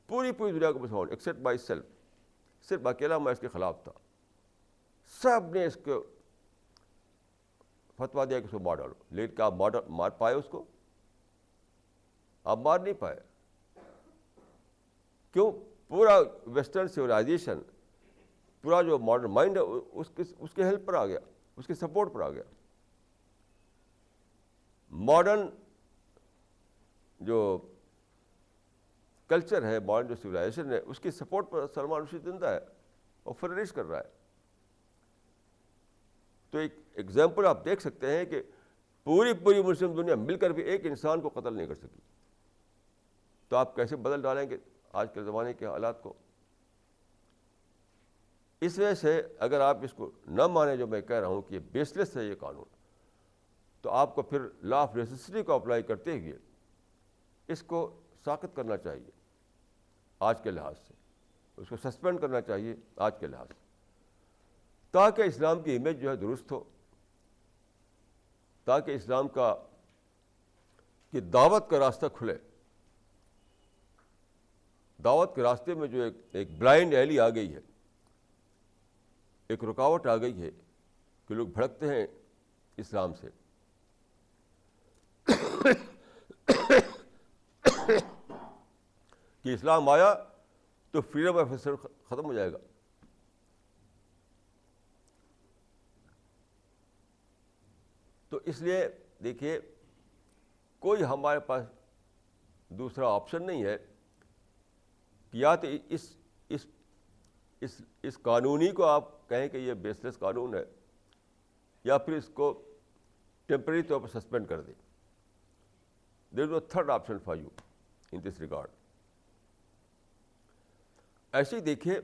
پوری دنیا کے مسلمان ایکسیپٹ بائی سیلف، صرف اکیلا میں اس کے خلاف تھا. سب نے اس کو فتویٰ دیا کہ اس کو مار ڈالو، لیکن کیا آپ مار پائے اس کو؟ آپ مار نہیں پائے. کیوں؟ پورا ویسٹرن سویلائزیشن، پورا جو ماڈرن مائنڈ ہے اس کے ہیلپ پر آ گیا، اس کے سپورٹ پر آ گیا. ماڈرن جو کلچر ہے، ماڈرن جو سویلائزیشن ہے، اس کی سپورٹ پر سلمان رشدی زندہ ہے اور فلرش کر رہا ہے. تو ایک ایگزامپل آپ دیکھ سکتے ہیں کہ پوری مسلم دنیا مل کر بھی ایک انسان کو قتل نہیں کر سکی. تو آپ کیسے بدل ڈالیں گے آج کے زمانے کے حالات کو؟ اس وجہ سے اگر آپ اس کو نہ مانیں جو میں کہہ رہا ہوں کہ یہ بیس لیس ہے یہ قانون، تو آپ کو پھر لا آف نیسیسٹی کو اپلائی کرتے ہوئے اس کو ساقط کرنا چاہیے آج کے لحاظ سے، اس کو سسپینڈ کرنا چاہیے آج کے لحاظ سے، تاکہ اسلام کی امیج جو ہے درست ہو، تاکہ اسلام کی دعوت کا راستہ کھلے. دعوت کے راستے میں جو ایک بلائنڈ ایلی آ گئی ہے، ایک رکاوٹ آ گئی ہے کہ لوگ بھڑکتے ہیں اسلام سے. کہ اسلام آیا تو فریڈم آف اسپیچ ختم ہو جائے گا. تو اس لیے دیکھیے کوئی ہمارے پاس دوسرا آپشن نہیں ہے کہ یا تو اس قانونی کو آپ کہیں کہ یہ بیس لیس قانون ہے، یا پھر اس کو ٹیمپرری طور پر سسپینڈ کر دیں. There is no third option for you in this regard. ایسے ہی دیکھیے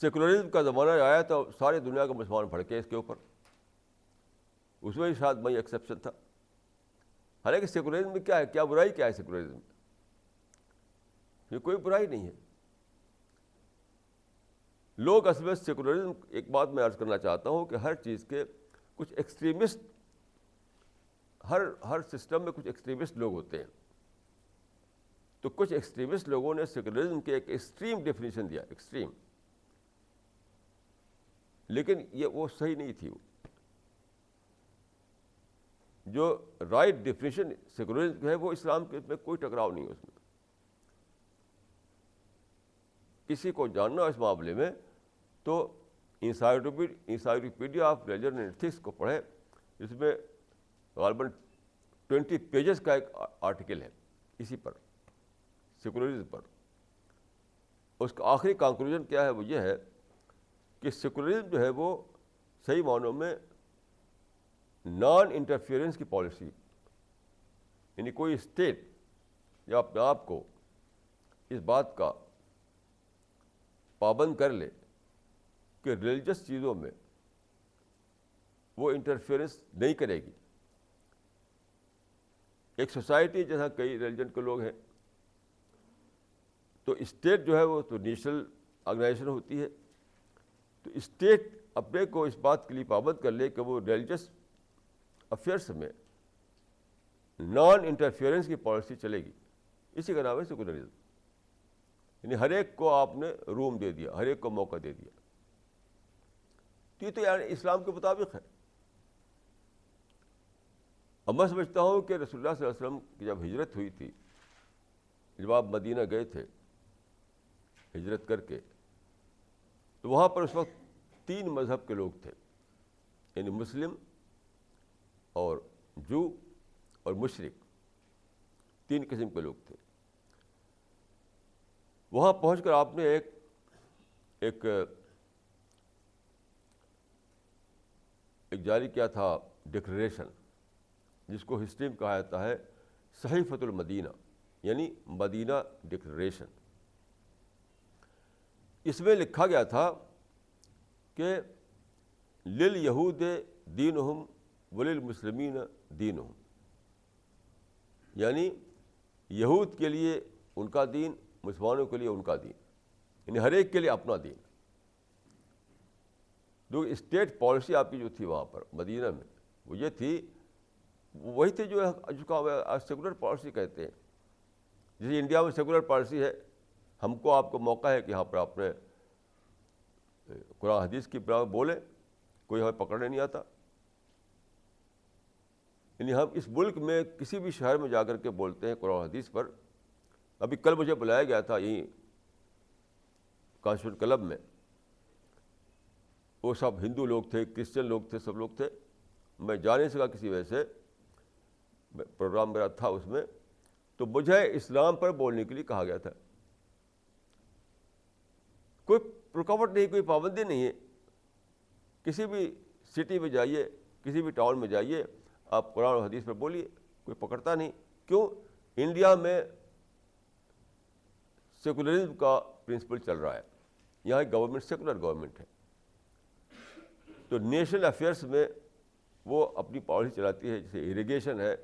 سیکولرزم کا زمانہ آیا تو ساری دنیا کے مسلمان بھڑکے اس کے اوپر. اس میں شاید میں ایکسیپشن تھا. حالانکہ سیکولرزم میں کیا ہے، کیا برائی کیا ہے سیکولرزم میں؟ یہ کوئی برائی نہیں ہے. لوگ اصل میں سیکولرزم، ایک بات میں عرض کرنا چاہتا ہوں کہ ہر چیز کے کچھ ایکسٹریمسٹ، ہر سسٹم میں کچھ ایکسٹریمسٹ لوگ ہوتے ہیں. تو کچھ ایکسٹریمسٹ لوگوں نے سیکولرزم کے ایک ایکسٹریم ڈیفینیشن دیا، ایکسٹریم، لیکن وہ صحیح نہیں تھی. جو رائٹ ڈیفینیشن سیکولرزم ہے وہ اسلام کے میں کوئی ٹکراؤ نہیں ہے. اس میں کسی کو جاننا اس معاملے میں تو encyclopedia of religion and ethics کو پڑھیں. اس میں غالباً 20 پیجز کا ایک آرٹیکل ہے اسی پر، سیکولرزم پر. اس کا آخری کنکلوژن کیا ہے؟ وہ یہ ہے کہ سیکولرزم جو ہے وہ صحیح معنوں میں نان انٹرفیئرنس کی پالیسی، یعنی کوئی اسٹیٹ یا اپنے آپ کو اس بات کا پابند کر لے کہ ریلیجس چیزوں میں وہ انٹرفیئرنس نہیں کرے گی. ایک سوسائٹی جیسا کئی ریلیجن کے لوگ ہیں، تو اسٹیٹ جو ہے وہ تو نیشنل آرگنائزیشن ہوتی ہے. تو اسٹیٹ اپنے کو اس بات کے لیے پابند کر لے کہ وہ ریلیجس افیئرس میں نان انٹرفیئرنس کی پالیسی چلے گی. اسی کا نام ہے سیکولرزم. یعنی ہر ایک کو آپ نے روم دے دیا، ہر ایک کو موقع دے دیا. تو یہ تو یعنی اسلام کے مطابق ہے. اب میں سمجھتا ہوں کہ رسول اللہ صلی اللہ علیہ وسلم کی جب ہجرت ہوئی تھی، جب آپ مدینہ گئے تھے ہجرت کر کے، تو وہاں پر اس وقت 3 مذہب کے لوگ تھے، یعنی مسلم اور جو اور مشرک، 3 قسم کے لوگ تھے. وہاں پہنچ کر آپ نے ایک جاری کیا تھا ڈکلریشن، جس کو ہسٹری میں کہا جاتا ہے صحیفۃ المدینہ، یعنی مدینہ ڈکلریشن. اس میں لکھا گیا تھا کہ للیہود دینہم وللمسلمین دینہم، یعنی یہود کے لیے ان کا دین، مسلمانوں کے لیے ان کا دین، یعنی ہر ایک کے لیے اپنا دین. جو اسٹیٹ پالیسی آپ کی جو تھی وہاں پر مدینہ میں، وہ یہ تھی، وہی تھی جو سیکولر پالیسی کہتے ہیں. جیسے انڈیا میں سیکولر پالیسی ہے، ہم کو آپ کو موقع ہے کہ یہاں پر آپ نے قرآن حدیث کی برابر بولیں، کوئی ہمیں پکڑنے نہیں آتا. یعنی ہم اس ملک میں کسی بھی شہر میں جا کر کے بولتے ہیں قرآن حدیث پر. ابھی کل مجھے بلایا گیا تھا یہیں کانسٹیٹیوٹ کلب میں, وہ سب ہندو لوگ تھے, کرسچن لوگ تھے, سب لوگ تھے. میں جا نہیں سکا کسی وجہ سے, پروگرام میرا تھا اس میں, تو مجھے اسلام پر بولنے کے لیے کہا گیا تھا. کوئی رکاوٹ نہیں, کوئی پابندی نہیں ہے. کسی بھی سٹی میں جائیے, کسی بھی ٹاؤن میں جائیے, آپ قرآن و حدیث پر بولیے, کوئی پکڑتا نہیں. کیوں؟ انڈیا میں سیکولرزم کا پرنسپل چل رہا ہے. یہاں گورنمنٹ سیکولر گورنمنٹ ہے, تو نیشنل افیئرس میں وہ اپنی پالیسی چلاتی ہے, جیسے اریگیشن ہے,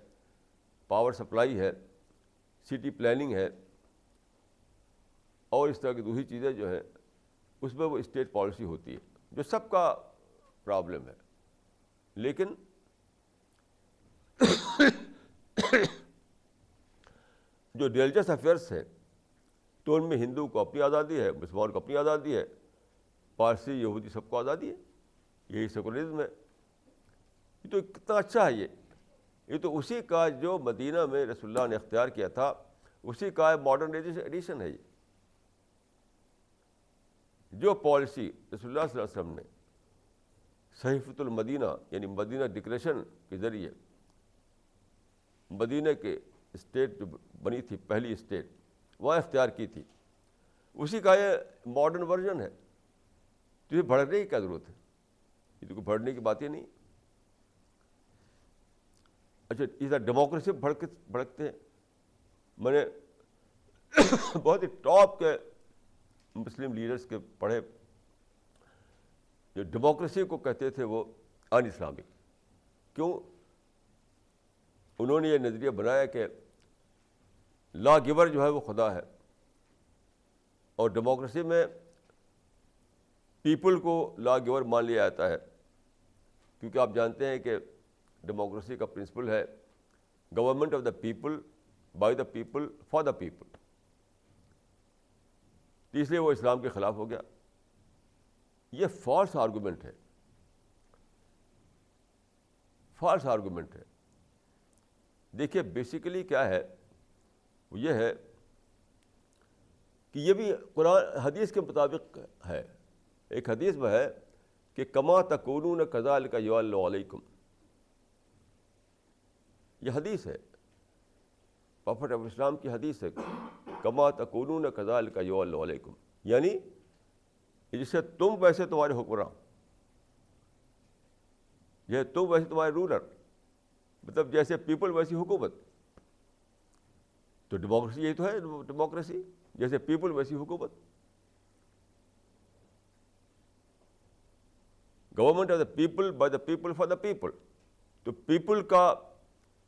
پاور سپلائی ہے, سٹی پلاننگ ہے, اور اس طرح کی دوسری چیزیں جو ہیں اس میں وہ اسٹیٹ پالیسی ہوتی ہے, جو سب کا پرابلم ہے. لیکن جو ریلیجس افیئرس ہے تو ان میں ہندو کو اپنی آزادی ہے, مسلمان کو اپنی آزادی ہے, پارسی یہودی سب کو آزادی ہے. یہی سیکولرزم ہے. یہ تو کتنا اچھا ہے. یہ تو اسی کا جو مدینہ میں رسول اللہ نے اختیار کیا تھا, اسی کا ماڈرن ایڈیشن ہے. یہ جو پالیسی رسول اللہ صلی اللہ علیہ وسلم نے صحیفۃ المدینہ یعنی مدینہ ڈکلیریشن کے ذریعے مدینہ کے اسٹیٹ جو بنی تھی, پہلی اسٹیٹ وہاں اختیار کی تھی, اسی کا یہ ماڈرن ورژن ہے. تو یہ بھڑکنے کی کیا ضرورت ہے؟ یہ تو کوئی بھڑکنے کی بات ہی نہیں. اچھا, ادھر ڈیموکریسی بھڑکتے ہیں. میں نے بہت ہی ٹاپ کے مسلم لیڈرز کے پڑھے, جو ڈیموکریسی کو کہتے تھے وہ ان اسلامک. کیوں؟ انہوں نے یہ نظریہ بنایا کہ لا گیور جو ہے وہ خدا ہے, اور ڈیموکریسی میں پیپل کو لا گیور مان لیا جاتا ہے, کیونکہ آپ جانتے ہیں کہ ڈیموکریسی کا پرنسپل ہے government of the people, by the people, for the people. اس لیے وہ اسلام کے خلاف ہو گیا. یہ فالس آرگومنٹ ہے, فالس آرگومنٹ ہے. دیکھیے بیسیکلی کیا ہے, وہ یہ ہے کہ یہ بھی قرآن حدیث کے مطابق ہے. ایک حدیث میں ہے کہ کما تکونون کذالک یولی علیکم. یہ حدیث ہے, پروفیٹ آف اسلام کی حدیث ہے, کما تکونون کذالک یولی علیکم, یعنی جسے تم ویسے تمہارے حکمراں, یہ تم ویسے تمہارے رولر, مطلب جیسے پیپل ویسی حکومت. تو ڈیموکریسی یہی تو ہے, ڈیموکریسی جیسے پیپل ویسی حکومت. Government of the people, by the people, for the people. تو پیپل کا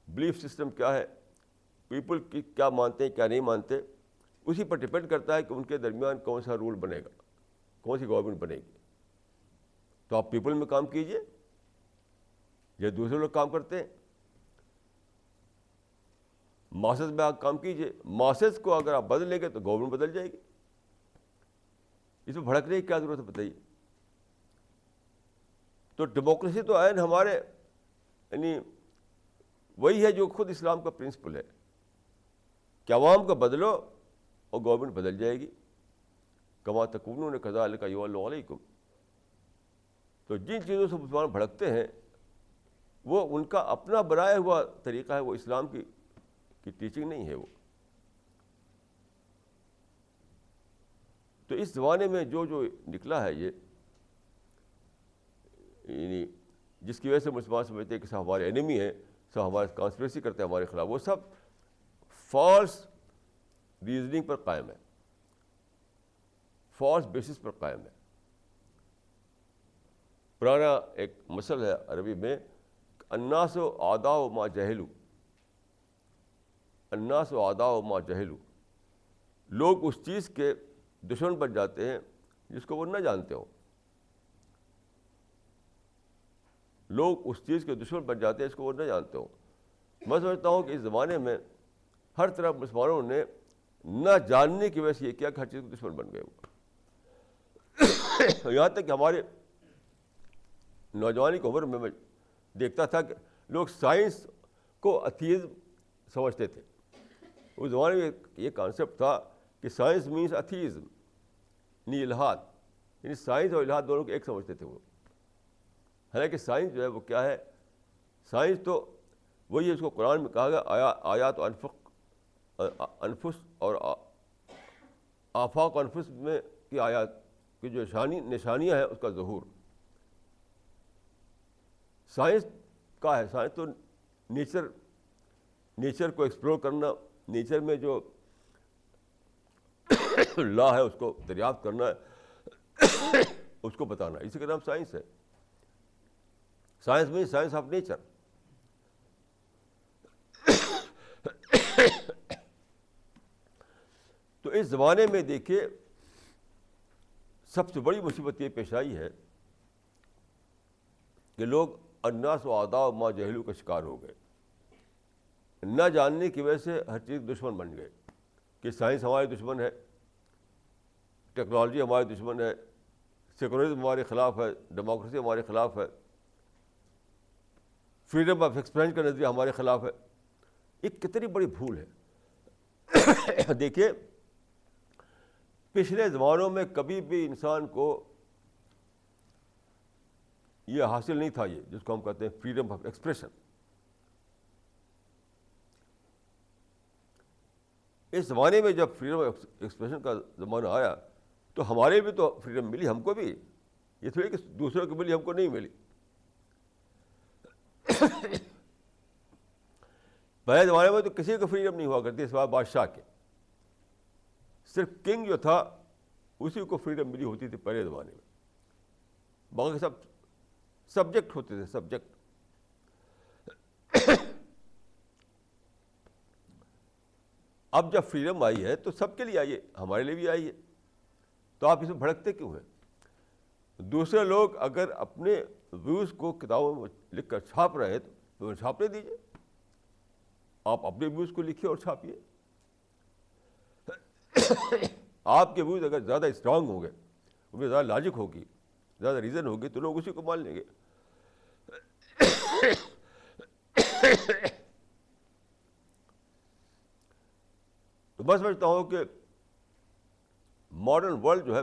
بلیف سسٹم کیا ہے, پیپل کی کیا مانتے ہیں کیا نہیں مانتے, اسی پر ڈپینڈ کرتا ہے کہ ان کے درمیان کون سا رول بنے گا, کون سی گورنمنٹ بنے گی. تو آپ پیپل میں کام کیجئے, یہ دوسرے لوگ کام کرتے ہیں. ماسز میں آپ کام کیجئے, ماسز کو اگر آپ بدل لیں گے تو گورنمنٹ بدل جائے گی. اس میں بھڑکنے کی کیا ضرورت ہے بتائیے. تو ڈیموکریسی تو عین ہمارے یعنی وہی ہے جو خود اسلام کا پرنسپل ہے کہ عوام کو بدلو اور گورنمنٹ بدل جائے گی. کما تکونون کذالک یولی علیکم. تو جن چیزوں سے مسلمان بھڑکتے ہیں وہ ان کا اپنا بنایا ہوا طریقہ ہے, وہ اسلام کی ٹیچنگ نہیں ہے وہ. تو اس زمانے میں جو نکلا ہے یہ, یعنی جس کی وجہ سے مسلمان سمجھتے ہیں کہ سب ہمارے اینیمی ہیں, سب ہمارے کانسپریسی کرتے ہیں ہمارے خلاف, وہ سب فالس ریزننگ پر قائم ہے, فالس بیسس پر قائم ہے. پرانا ایک مثل ہے عربی میں, الناس اعداء ما جہلوا, الناس اعداء ما جہلوا. لوگ اس چیز کے دشمن بن جاتے ہیں جس کو وہ نہ جانتے ہوں. لوگ اس چیز کے دشمن بن جاتے ہیں جس کو وہ نہ جانتے ہوں. میں سمجھتا ہوں کہ اس زمانے میں ہر طرف مسلمانوں نے نہ جاننے کی وجہ سے یہ کیا کہ ہر چیز کے دشمن بن گئے. یہاں تک کہ ہمارے نوجوانی کی عمر میں دیکھتا تھا کہ لوگ سائنس کو ایتھیزم سمجھتے تھے. اس زمانے میں یہ کانسیپٹ تھا کہ سائنس مینس ایتھیزم، یعنی الحاد، یعنی سائنس اور الحاد دونوں کو ایک سمجھتے تھے وہ. حالانکہ سائنس جو ہے وہ کیا ہے؟ سائنس تو وہی ہے، اس کو قرآن میں کہا گیا آیات و انفس اور آفاق و انفس میں کی آیات کی جو نشانیاں ہیں اس کا ظہور. سائنس کا ہے، سائنس تو نیچر کو ایکسپلور کرنا، نیچر میں جو لا ہے اس کو دریافت کرنا ہے، اس کو بتانا، اسی کا نام سائنس ہے. سائنس میں سائنس آف نیچر. تو اس زمانے میں دیکھیے سب سے بڑی مصیبت یہ پیش آئی ہے کہ لوگ الناس و آداء ما جہلوا کا شکار ہو گئے. نہ جاننے کی وجہ سے ہر چیز دشمن بن گئے کہ سائنس ہمارے دشمن ہے، ٹیکنالوجی ہمارے دشمن ہے، سیکولرزم ہمارے خلاف ہے، ڈیموکریسی ہمارے خلاف ہے، فریڈم آف ایکسپریشن کا نظریہ ہمارے خلاف ہے. یہ کتنی بڑی بھول ہے. دیکھیے پچھلے زمانوں میں کبھی بھی انسان کو یہ حاصل نہیں تھا، یہ جس کو ہم کہتے ہیں فریڈم آف ایکسپریشن. اس زمانے میں جب فریڈم آف ایکسپریشن کا زمانہ آیا تو ہمارے بھی تو فریڈم ملی، ہم کو بھی. یہ تھوڑی کہ دوسروں کو ملی ہم کو نہیں ملی. پہلے زمانے میں تو کسی کو فریڈم نہیں ہوا کرتی سوائے بادشاہ کے. صرف کنگ جو تھا اسی کو فریڈم ملی ہوتی تھی پہلے زمانے میں، باقی سب سبجیکٹ ہوتے تھے، سبجیکٹ. اب جب فریڈم آئی ہے تو سب کے لیے آئی ہے، ہمارے لیے بھی آئی ہے. تو آپ اس میں بھڑکتے کیوں ہیں؟ دوسرے لوگ اگر اپنے ویوز کو کتابوں میں لکھ کر چھاپ رہے ہیں تو چھاپنے دیجیے. آپ اپنے ویوز کو لکھیے اور چھاپیے. آپ کے ویوز اگر زیادہ اسٹرانگ ہوں گے، ان میں زیادہ لاجک ہوگی، زیادہ ریزن ہوگی، تو لوگ اسی کو مان لیں گے. تو میں سمجھتا ہوں کہ ماڈرن ورلڈ جو ہے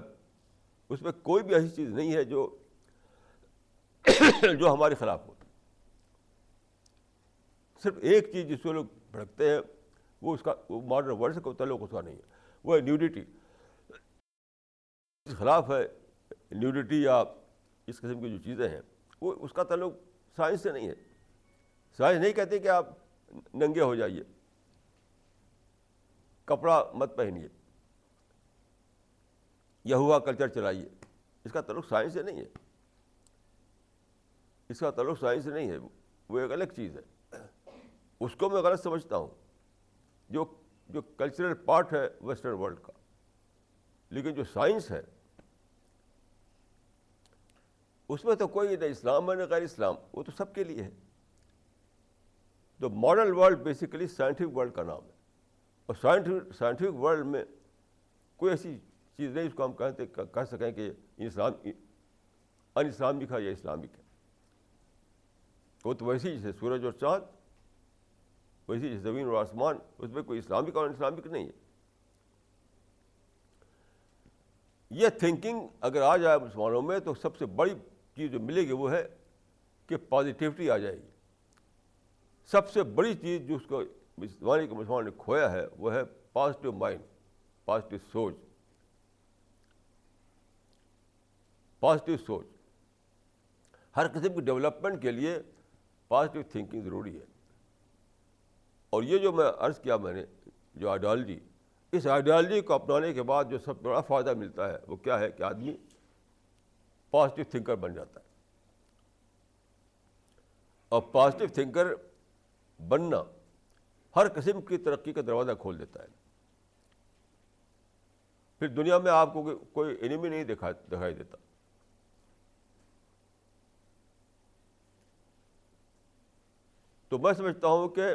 اس میں کوئی بھی ایسی چیز نہیں ہے جو ہمارے خلاف ہو. صرف ایک چیز جس کو لوگ بھڑکتے ہیں وہ ماڈرن ورلڈ سے کوئی تعلق اس کا نہیں ہے، وہ ہے نیوڈیٹی. خلاف ہے نیوڈیٹی یا اس قسم کی جو چیزیں ہیں، وہ اس کا تعلق سائنس سے نہیں ہے. سائنس نہیں کہتے کہ آپ ننگے ہو جائیے، کپڑا مت پہنیے، یہوا کلچر چلائیے. اس کا تعلق سائنس سے نہیں ہے، اس کا تعلق سائنس سے نہیں ہے، وہ ایک الگ چیز ہے. اس کو میں غلط سمجھتا ہوں، جو کلچرل پارٹ ہے ویسٹرن ورلڈ کا. لیکن جو سائنس ہے اس میں تو کوئی نہ اسلام ہے نہ غیر اسلام، وہ تو سب کے لیے ہے. تو modern world basically scientific world کا نام ہے. اور سائنٹیفک ورلڈ میں کوئی ایسی چیز نہیں اس کو ہم کہہ سکیں کہ ان اسلامک ہے یا اسلامک ہے. وہ تو ویسی جیسے سورج اور چاند، ویسی جیسے زمین اور آسمان، اس میں کوئی اسلامک اور ان اسلامک نہیں ہے. یہ تھنکنگ اگر آ جائے مسلمانوں میں تو سب سے بڑی چیز جو ملے گی وہ ہے کہ پازیٹیوٹی آ جائے گی. سب سے بڑی چیز جو اس کو زمانے کے مسلمان نے کھویا ہے وہ ہے پازیٹیو مائنڈ، پازیٹیو سوچ. پازیٹیو سوچ ہر قسم کی ڈیولپمنٹ کے لیے پازیٹیو تھنکنگ ضروری ہے. اور یہ جو میں عرض کیا میں نے جو آئیڈیالوجی، اس آئیڈیالوجی کو اپنانے کے بعد جو سب سے بڑا فائدہ ملتا ہے وہ کیا ہے کہ آدمی پازیٹیو تھنکر بن جاتا ہے. اور پازیٹیو تھنکر بننا ہر قسم کی ترقی کا دروازہ کھول دیتا ہے. پھر دنیا میں آپ کو کوئی انیمی نہیں دکھائی دیتا. تو میں سمجھتا ہوں کہ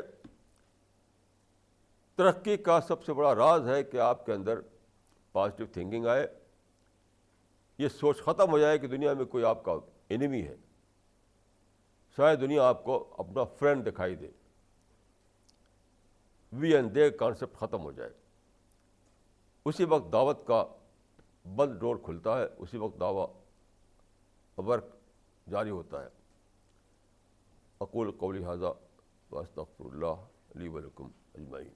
ترقی کا سب سے بڑا راز ہے کہ آپ کے اندر پازیٹیو تھنکنگ آئے. یہ سوچ ختم ہو جائے کہ دنیا میں کوئی آپ کا انیمی ہے. شاید دنیا آپ کو اپنا فرینڈ دکھائی دے. وی اینڈ دے کانسیپٹ ختم ہو جائے. اسی وقت دعوت کا بند ڈور کھلتا ہے, اسی وقت دعوت ورک جاری ہوتا ہے. اقول قولی ھذا واستغفر اللہ لی ولکم اجمعین.